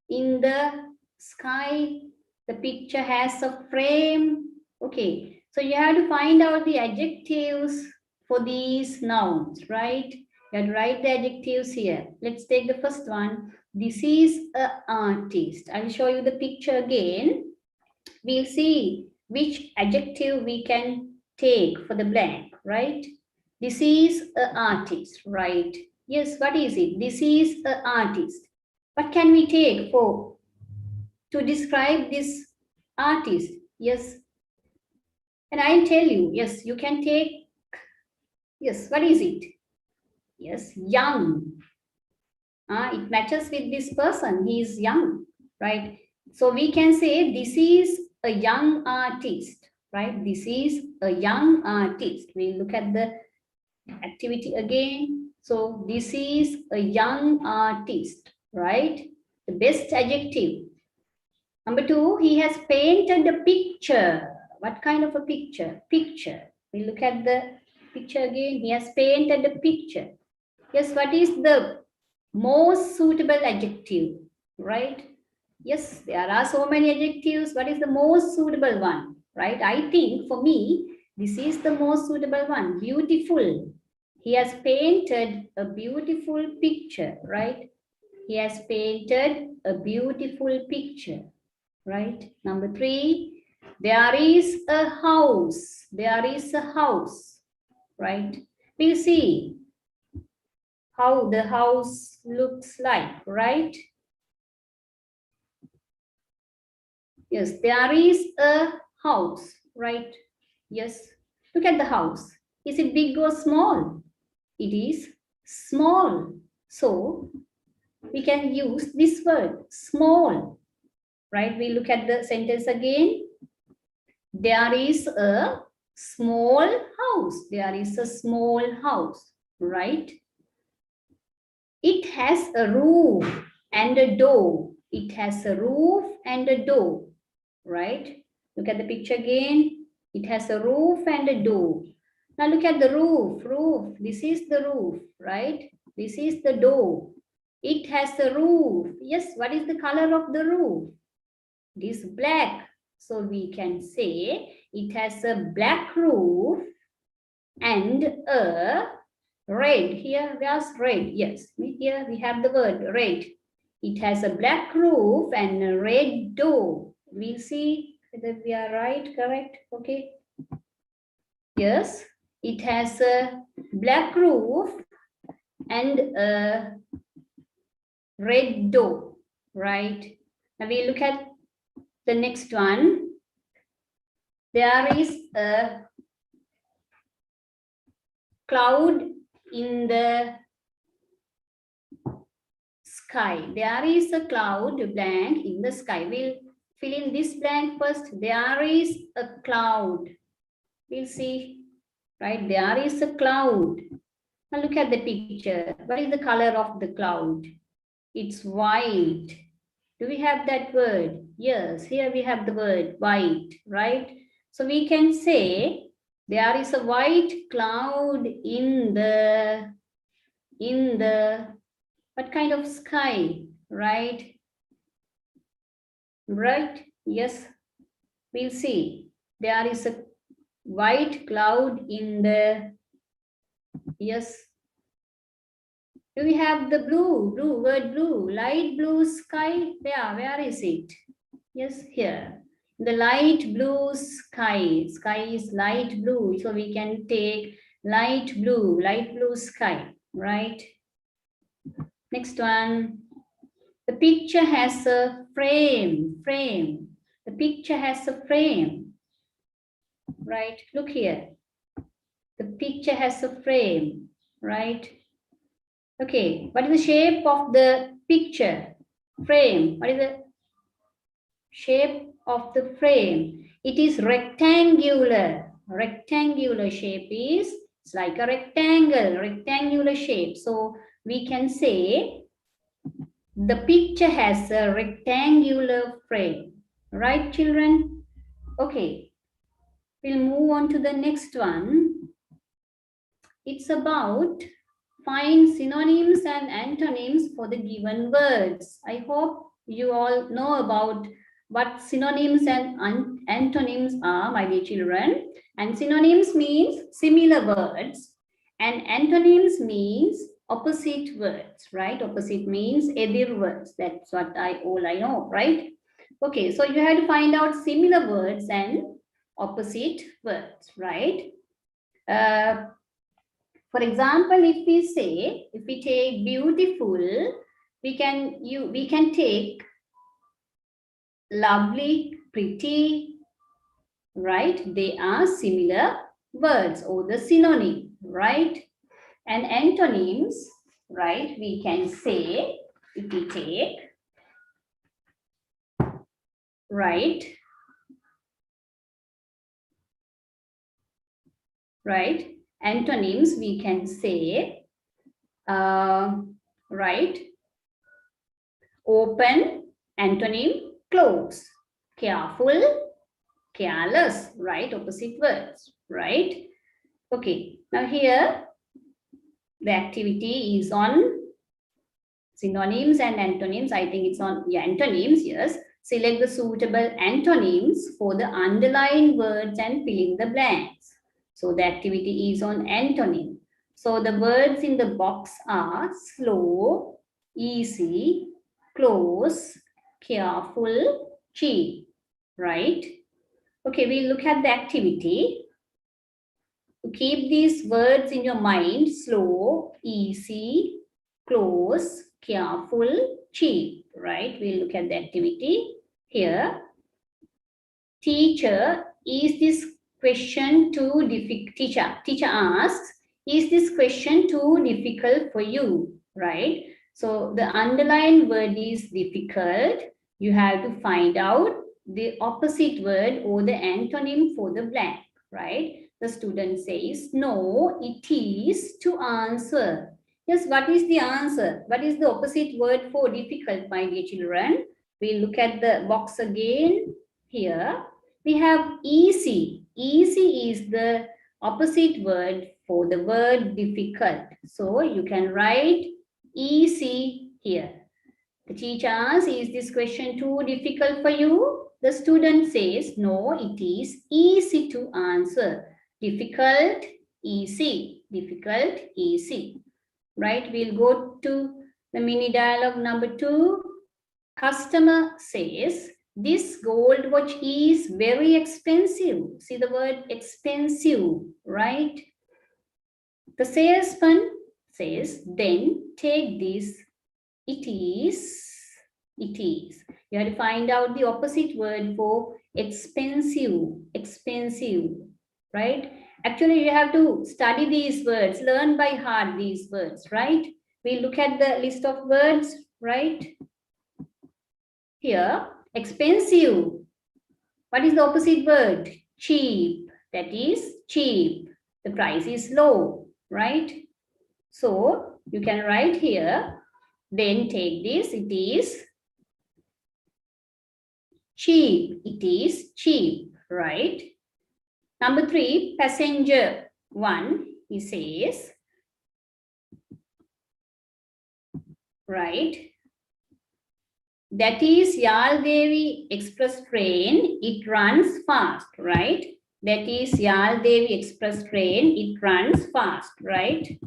in the sky. The picture has a frame. Okay, so you have to find out the adjectives for these nouns, right? You have to write the adjectives here. Let's take the first one. This is an artist. I'll show you the picture again. We'll see which adjective we can take for the blank, right? This is an artist, right? Yes, what is it? This is an artist. What can we take for to describe this artist? Yes. And I'll tell you, yes, you can take, yes, what is it? Yes, young. It matches with this person. He is young, right? So we can say this is a young artist, right? This is a young artist. We look at the activity again. So this is a young artist, right? The best adjective. Number two, he has painted a picture. What kind of a picture? Picture. We look at the picture again. He has painted a picture. Yes, what is the most suitable adjective, right? Yes, there are so many adjectives. What is the most suitable one, right? I think for me, this is the most suitable one. Beautiful. He has painted a beautiful picture, right? He has painted a beautiful picture, right? Number three, there is a house. There is a house, right? We'll see how the house looks like, right? Yes, there is a house, right? Yes, look at the house. Is it big or small? It is small. So we can use this word, small, right? We look at the sentence again. There is a small house. There is a small house, right? It has a roof and a door. It has a roof and a door, right? Look at the picture again. It has a roof and a door. Now look at the roof. Roof. This is the roof, right? This is the door. It has a roof. Yes, what is the color of the roof? It is black. So we can say it has a black roof and a red. Here, where's red? Yes, here we have the word red. It has a black roof and a red door. We'll see whether we are right, correct? Okay. Yes, it has a black roof and a red door, right? Now we look at the next one. There is a cloud in the sky. There is a cloud blank in the sky. We'll fill in this blank first. There is a cloud. We'll see, right? There is a cloud. Now look at the picture. What is the color of the cloud? It's white. Do we have that word? Yes, here we have the word white, right? So we can say there is a white cloud in the what kind of sky, right? Right? Yes, we'll see. There is a white cloud in the, yes. Do we have the word blue, light blue sky? Where is it? Yes, here. The light blue sky. Sky is light blue. So we can take light blue sky, right? Next one. The picture has a frame. The picture has a frame, right? Look here. The picture has a frame, right? Okay, what is the shape of the picture? Frame. What is the shape of the frame? It is rectangular. Rectangular shape is, it's like a rectangle, rectangular shape. So we can say the picture has a rectangular frame. Right, children? Okay, we'll move on to the next one. It's about find synonyms and antonyms for the given words. I hope you all know about what synonyms and antonyms are, my dear children. And synonyms means similar words, and antonyms means opposite words, right? Opposite means edir words. That's what all I know, right? Okay, so you have to find out similar words and opposite words, right? For example, if we take beautiful, we can take lovely, pretty, right? They are similar words or the synonym, right? And antonyms, right? We can say, if we take, right? Right? Antonyms, we can say, right? Open, antonym, close. Careful, careless, right? Opposite words, right? Okay, now here the activity is on synonyms and antonyms. I think it's on antonyms, yes. Select the suitable antonyms for the underlined words and fill in the blanks. So the activity is on antonym. So the words in the box are slow, easy, close, careful, cheap, right? Okay, we look at the activity. To keep these words in your mind: slow, easy, close, careful, cheap, right? We'll look at the activity here. Teacher, is this question too difficult? Teacher asks, is this question too difficult for you, right? So the underlined word is difficult. You have to find out the opposite word or the antonym for the blank, right? The student says, no, it is to answer. Yes, what is the answer? What is the opposite word for difficult, my dear children? We look at the box again. Here we have easy. Easy is the opposite word for the word difficult. So you can write easy here. The teacher asks, is this question too difficult for you? The student says, no, it is easy to answer. Difficult, easy. Difficult, easy. Right? We'll go to the mini dialogue number 2. Customer says, this gold watch is very expensive. See the word expensive, right? The salesman says, then take this. It is. You have to find out the opposite word for expensive, right? Actually, you have to study these words, learn by heart these words, right? We look at the list of words, right? Here, expensive. What is the opposite word? Cheap. That is cheap. The price is low, right? So you can write here, then take this, it is cheap. It is cheap, right? Number 3, passenger 1, he says, right? That is Yaldevi Express train. It runs fast, right? That is Yaldevi Express train. It runs fast, right?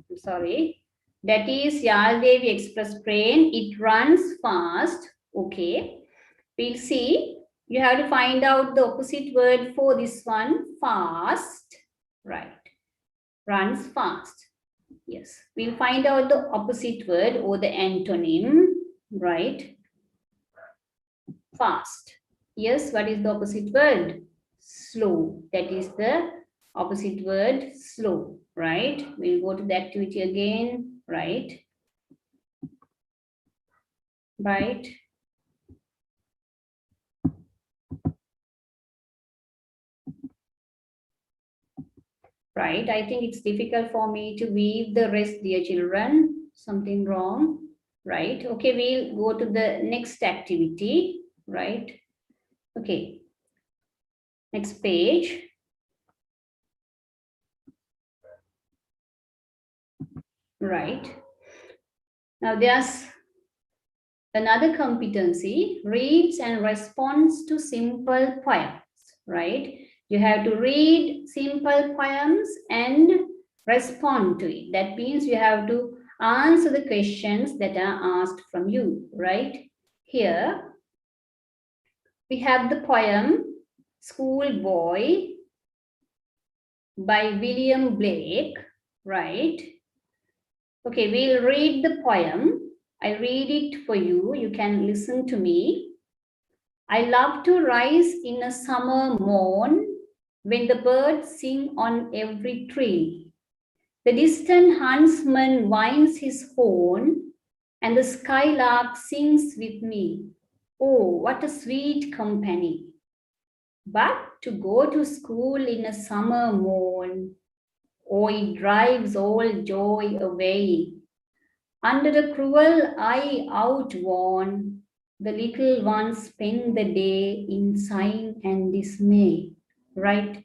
I'm sorry. That is Yaldevi Express train. It runs fast. Okay. We'll see. You have to find out the opposite word for this one. Fast. Right. Runs fast. Yes. We'll find out the opposite word or the antonym. Right. Fast. Yes. What is the opposite word? Slow. That is the opposite word. Slow. Right. We'll go to the activity again. Right. Right. Right. I think it's difficult for me to weave the rest, dear children. Something wrong. Right. Okay, we'll go to the next activity. Right. Okay. Next page. Right. Now there's another competency, reads and responds to simple poems. Right. You have to read simple poems and respond to it. That means you have to answer the questions that are asked from you, right? Here, we have the poem Schoolboy by William Blake, right? Okay, we'll read the poem. I read it for you. You can listen to me. I love to rise in a summer morn when the birds sing on every tree. The distant huntsman winds his horn, and the skylark sings with me. Oh, what a sweet company! But to go to school in a summer morn, oh, it drives all joy away. Under the cruel eye outworn, the little ones spend the day in sighing and dismay. Right?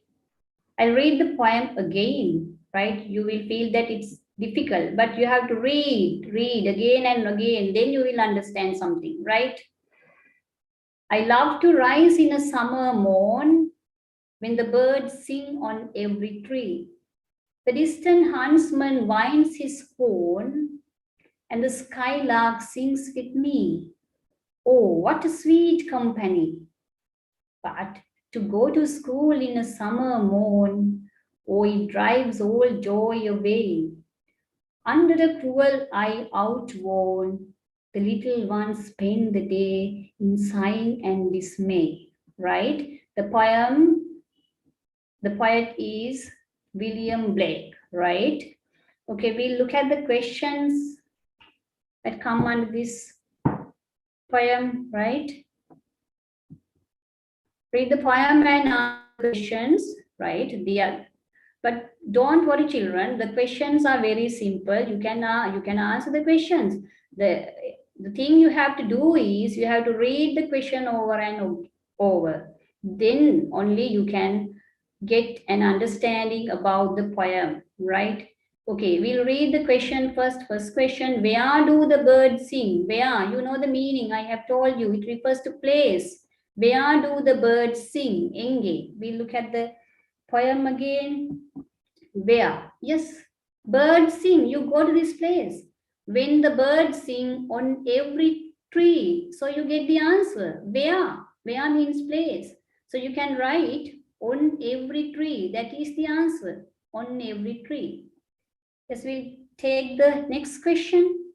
I'll read the poem again, right? You will feel that it's difficult, but you have to read again and again, then you will understand something, right? I love to rise in a summer morn when the birds sing on every tree. The distant huntsman winds his horn and the skylark sings with me. Oh, what a sweet company! But to go to school in a summer morn, oh, it drives all joy away. Under the cruel eye outworn, the little ones spend the day in sighing and dismay, right? The poet is William Blake, right? Okay, we'll look at the questions that come under this poem, right? Read the poem and answer questions, right? But don't worry, children. The questions are very simple. You can answer the questions. The thing you have to do is you have to read the question over and over. Then only you can get an understanding about the poem, right? Okay, we'll read the question first. First question, where do the birds sing? Where? You know the meaning, I have told you. It refers to place. Where do the birds sing? Enge. We'll look at the poem again. Where? Yes, birds sing. You go to this place. When the birds sing on every tree. So you get the answer. Where? Where means place. So you can write on every tree. That is the answer. On every tree. Yes, we'll take the next question.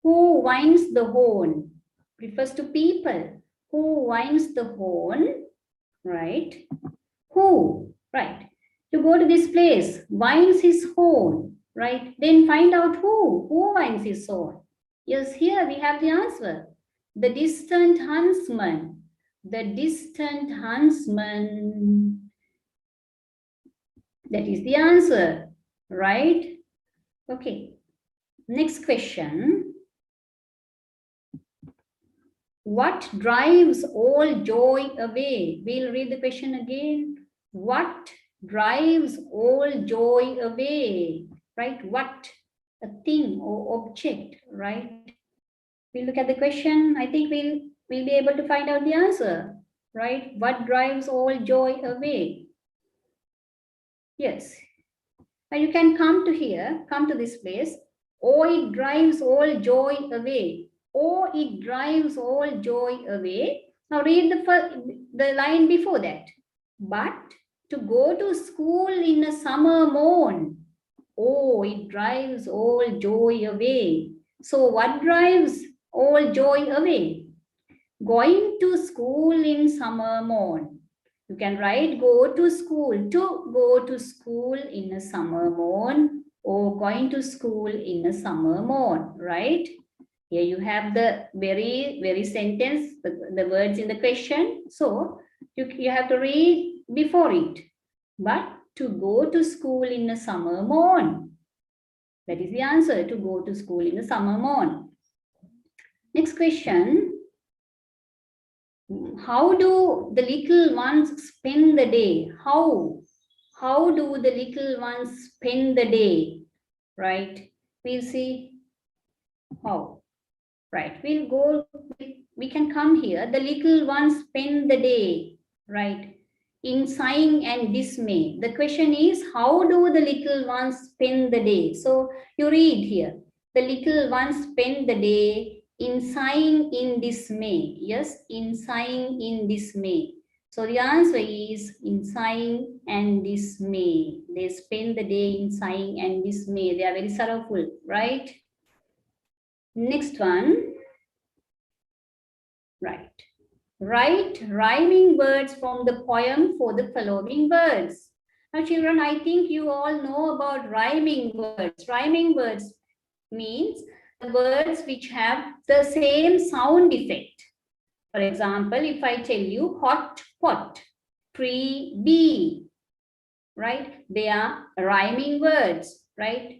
Who winds the horn? Refers to people. Who winds the horn? Right? Who? Right. To go to this place, winds his horn. Right? Then find out who. Who winds his horn? Yes, here we have the answer. The distant huntsman. The distant huntsman. That is the answer. Right? Okay. Next question. What drives all joy away? We'll read the question again. What drives all joy away? Right? What? A thing or object, right? We'll look at the question. I think we'll be able to find out the answer, right? What drives all joy away? Yes. Now you can come to here, come to this place. Oh, it drives all joy away. Oh, it drives all joy away. Now read the line before that. But to go to school in a summer morn. Oh, it drives all joy away. So what drives all joy away? Going to school in summer morn. You can write go to school, to go to school in a summer morn, or going to school in a summer morn, right? Here you have the very sentence, the words in the question. So you have to read before it. But to go to school in a summer morn. That is the answer, to go to school in a summer morn. Next question. How do the little ones spend the day? How do the little ones spend the day? Right? We'll see how. Right? We'll go, we can come here. The little ones spend the day, right? In sighing and dismay. The question is, how do the little ones spend the day? So you read here. The little ones spend the day in sighing in dismay. Yes, in sighing in dismay. So the answer is in sighing and dismay. They spend the day in sighing and dismay. They are very sorrowful, right? Next one. Right. Write rhyming words from the poem for the following words. Now children, I think you all know about rhyming words. Rhyming words means the words which have the same sound effect. For example, if I tell you hot pot, tree bee, right? They are rhyming words, right?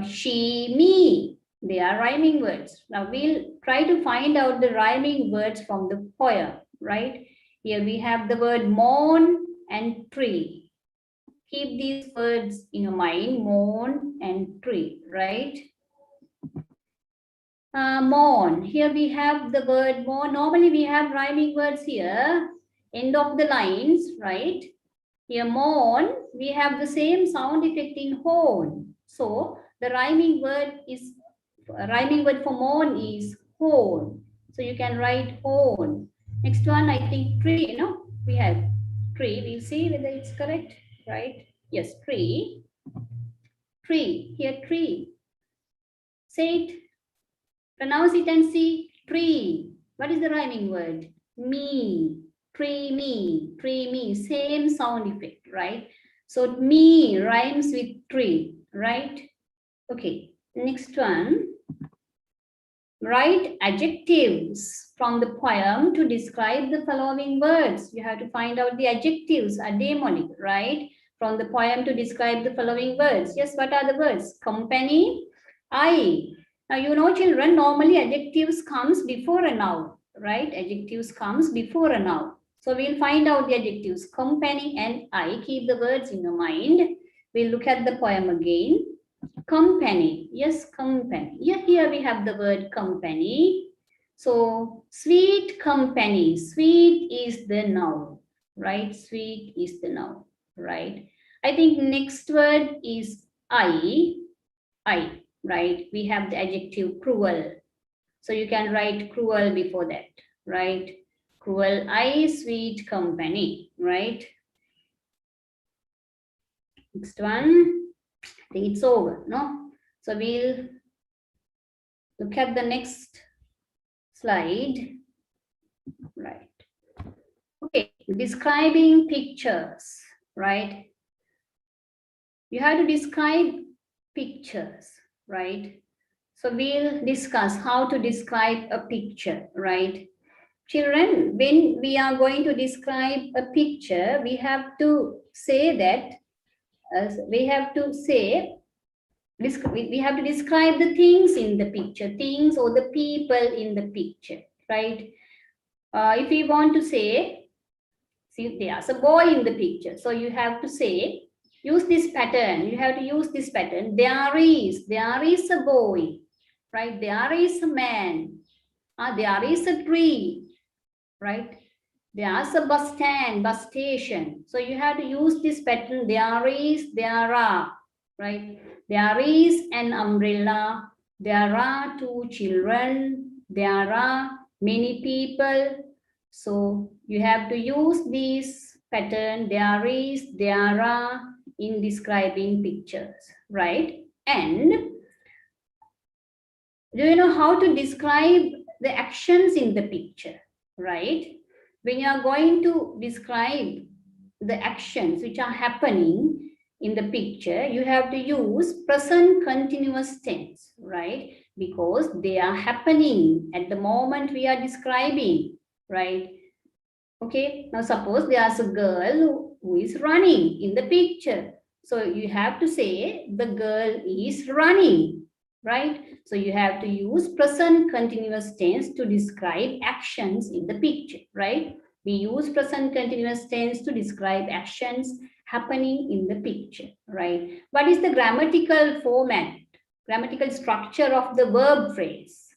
She, me, they are rhyming words. Now we'll try to find out the rhyming words from the poem, right? Here we have the word morn and tree. Keep these words in your mind, morn and tree, right? Morn, here we have the word morn. Normally we have rhyming words here, end of the lines, right? Here morn, we have the same sound effect in horn. So the rhyming word for morn is horn. So you can write horn. Next one, I think tree, we have tree. We'll see whether it's correct, right? Yes, tree. Tree, here tree. Say it, pronounce it and see, tree. What is the rhyming word? Me, tree, me, same sound effect, right? So me rhymes with tree, right? Okay, next one. Write adjectives from the poem to describe the following words. You have to find out the adjectives, a daemonic, right? From the poem to describe the following words. Yes, what are the words? Company, I. Now, you know, children, normally adjectives comes before a noun, right? Adjectives comes before a noun. So we'll find out the adjectives, company and I. Keep the words in your mind. We'll look at the poem again. Company. Yes, company. Yeah, here we have the word company. So sweet company. Sweet is the noun, right? Sweet is the noun, right? I think next word is I, right? We have the adjective cruel. So you can write cruel before that, right? Cruel I, sweet company, right? Next one, I think it's over, no? So we'll look at the next slide, right? Okay, describing pictures, right? You have to describe pictures, right? So we'll discuss how to describe a picture, right? Children, when we are going to describe a picture, we have to say that, we have to describe the things in the picture, things or the people in the picture, right? If we want to say, see, there's a boy in the picture. So you have to say, use this pattern. You have to use this pattern. There is a boy, right? There is a man. There is a tree, right? There's a bus stand, bus station. So you have to use this pattern. There is, there are, right? There is an umbrella. There are two children. There are many people. So you have to use this pattern. There is, there are in describing pictures, right? And do you know how to describe the actions in the picture, right? When you are going to describe the actions which are happening in the picture, you have to use present continuous tense, right? Because they are happening at the moment we are describing, right? Okay, now suppose there's a girl who is running in the picture. So you have to say the girl is running, right? So you have to use present continuous tense to describe actions in the picture, right? We use present continuous tense to describe actions happening in the picture, right? What is the grammatical format, grammatical structure of the verb phrase?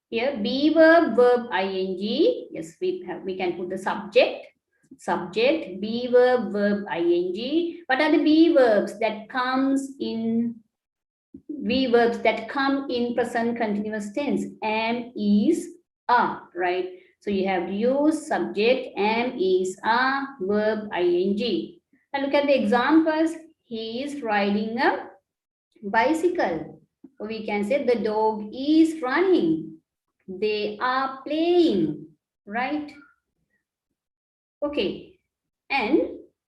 Here, be verb, verb ing. Yes, we can put the subject, be verb, verb ing. What are the be verbs that comes in verbs that come in present continuous tense? Am, is, are, right? So you have to use subject, am, is, are, verb ing. Now look at the examples. He is riding a bicycle. Or we can say the dog is running. They are playing, right? Okay. And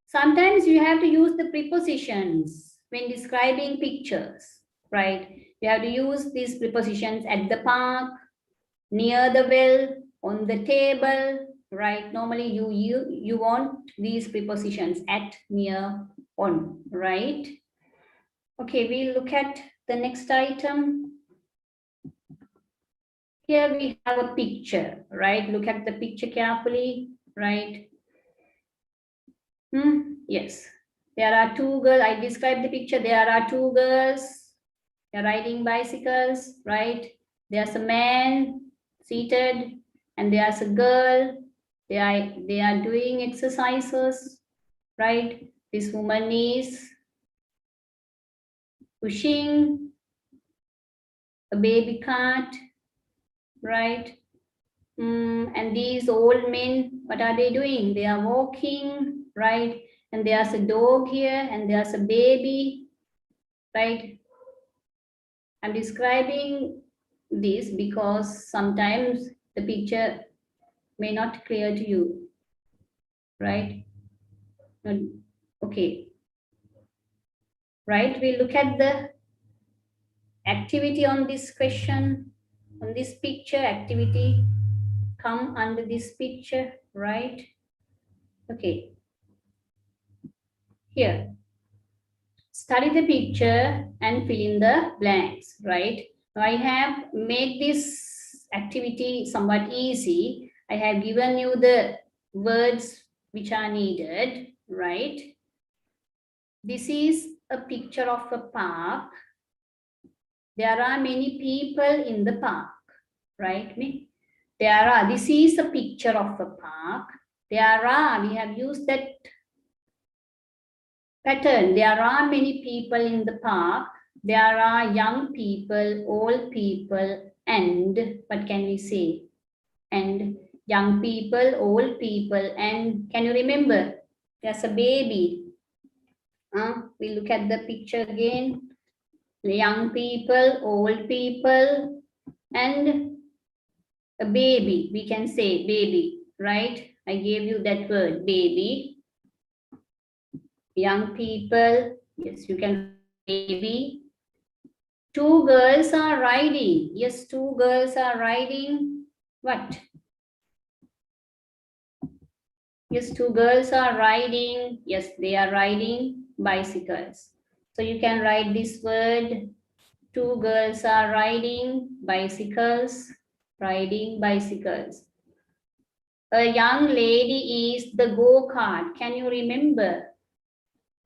sometimes you have to use the prepositions when describing pictures, right? You have to use these prepositions at the park, near the well, on the table, right? Normally you want these prepositions at, near, on, right? Okay, we'll look at the next item. Here we have a picture, right? Look at the picture carefully, right? Yes, there are two girls. I described the picture. There are two girls. They're riding bicycles, right? There's a man seated, and there's a girl. They are doing exercises, right? This woman is pushing a baby cart, right? And these old men, what are they doing? They are walking, right? And there's a dog here, and there's a baby, right? I'm describing this because sometimes the picture may not clear to you, right? Okay. Right, we look at the activity on this question, on this picture. Activity come under this picture, right? Okay. Here, study the picture and fill in the blanks, right? Now I have made this activity somewhat easy. I have given you the words which are needed, right? This is a picture of a park. There are many people in the park, right? This is a picture of a park. We have used that pattern. There are many people in the park. There are young people, old people, and what can we say? And young people, old people, and can you remember? There's a baby. We look at the picture again. Young people, old people, and a baby. We can say baby, right? I gave you that word, baby. Young people, yes, you can baby. Two girls are riding. Yes, two girls are riding. What? Yes, two girls are riding. Yes, they are riding bicycles. So you can write this word. Two girls are riding bicycles. Riding bicycles. A young lady is the go-kart. Can you remember?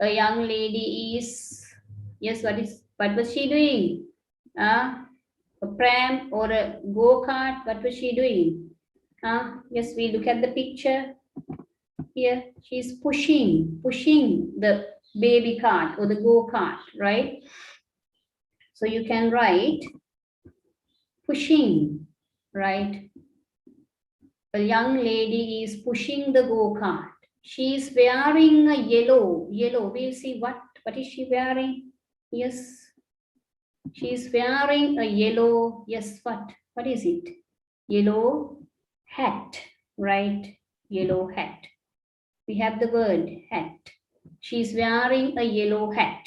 A young lady is, yes, what was she doing? A pram or a go-kart, what was she doing? Yes, we look at the picture. Here, she's pushing the baby cart or the go-kart, right? So you can write pushing, right? A young lady is pushing the go-kart. She is wearing a yellow. We'll see what is she wearing? Yes, she is wearing a yellow. Yes, what is it? Yellow hat, right? Yellow hat. We have the word hat. She is wearing a yellow hat.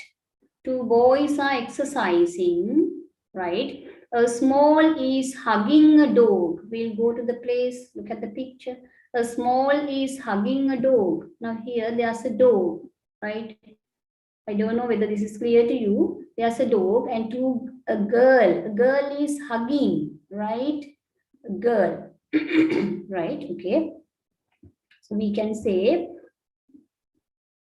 Two boys are exercising, right? A small is hugging a dog. We'll go to the place, look at the picture. A small is hugging a dog. Now here there's a dog, right? I don't know whether this is clear to you. There's a dog and a girl. A girl is hugging, right? A girl, right? Okay. So we can say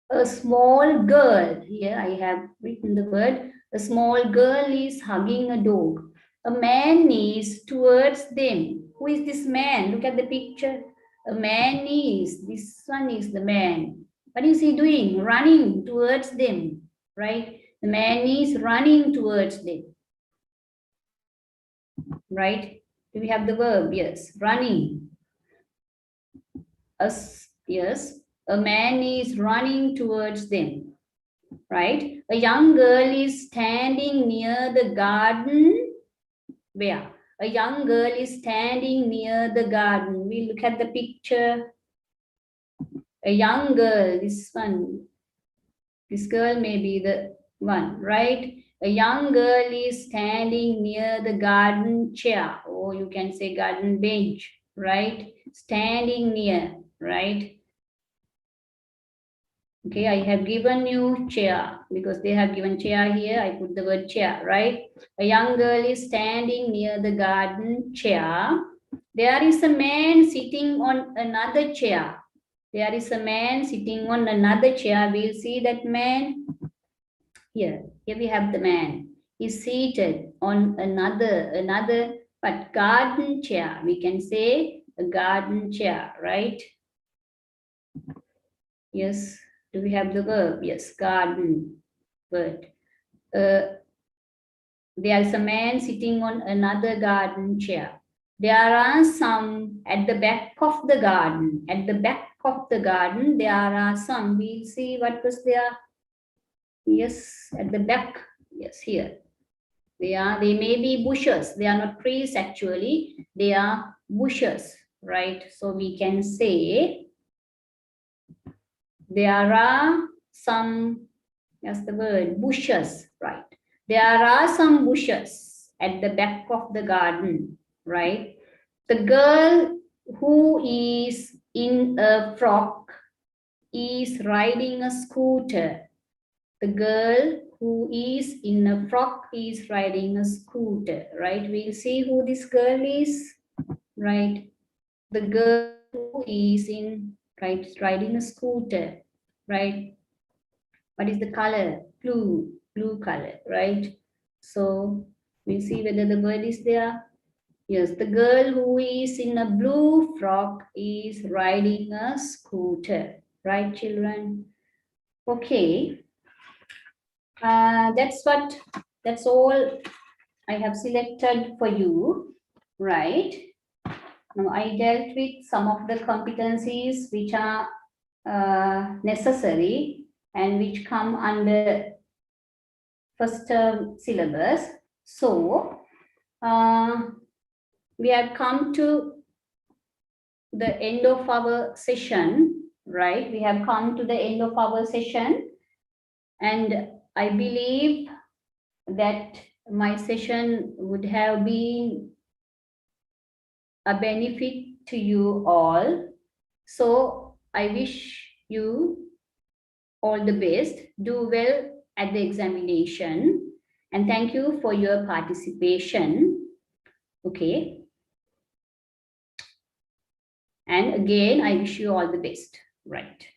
a small girl. Here I have written the word. A small girl is hugging a dog. A man is towards them. Who is this man? Look at the picture. A man is, this one is the man. What is he doing? Running towards them, right? The man is running towards them, right? Do we have the verb? Yes, running. Yes, a man is running towards them, right? A young girl is standing near the garden. Where? A young girl is standing near the garden. We look at the picture. A young girl, this one, this girl may be the one, right? A young girl is standing near the garden chair, or you can say garden bench, right? Standing near, right? Okay, I have given you chair because they have given chair here. I put the word chair, right? A young girl is standing near the garden chair. There is a man sitting on another chair. There is a man sitting on another chair. We'll see that man here. Here we have the man. He's seated on another, but garden chair. We can say a garden chair, right? Yes. Do we have the verb? Yes, garden word. There's a man sitting on another garden chair. There are some at the back of the garden. At the back of the garden, there are some. We'll see what was there. Yes, at the back. Yes, here. They may be bushes. They are not trees actually. They are bushes, right? So we can say there are some, that's the word, bushes, right? There are some bushes at the back of the garden, right? The girl who is in a frock is riding a scooter. The girl who is in a frock is riding a scooter, right? We'll see who this girl is, right? The girl who is in, right, riding a scooter, right? What is the color? Blue color, right? So we'll see whether the word is there. Yes, the girl who is in a blue frock is riding a scooter, right, children? Okay. That's all I have selected for you, right? Now I dealt with some of the competencies which are necessary and which come under first term syllabus. So we have come to the end of our session, right? We have come to the end of our session, and I believe that my session would have been a benefit to you all. So I wish you all the best. Do well at the examination, and thank you for your participation. Okay. And again, I wish you all the best. Right.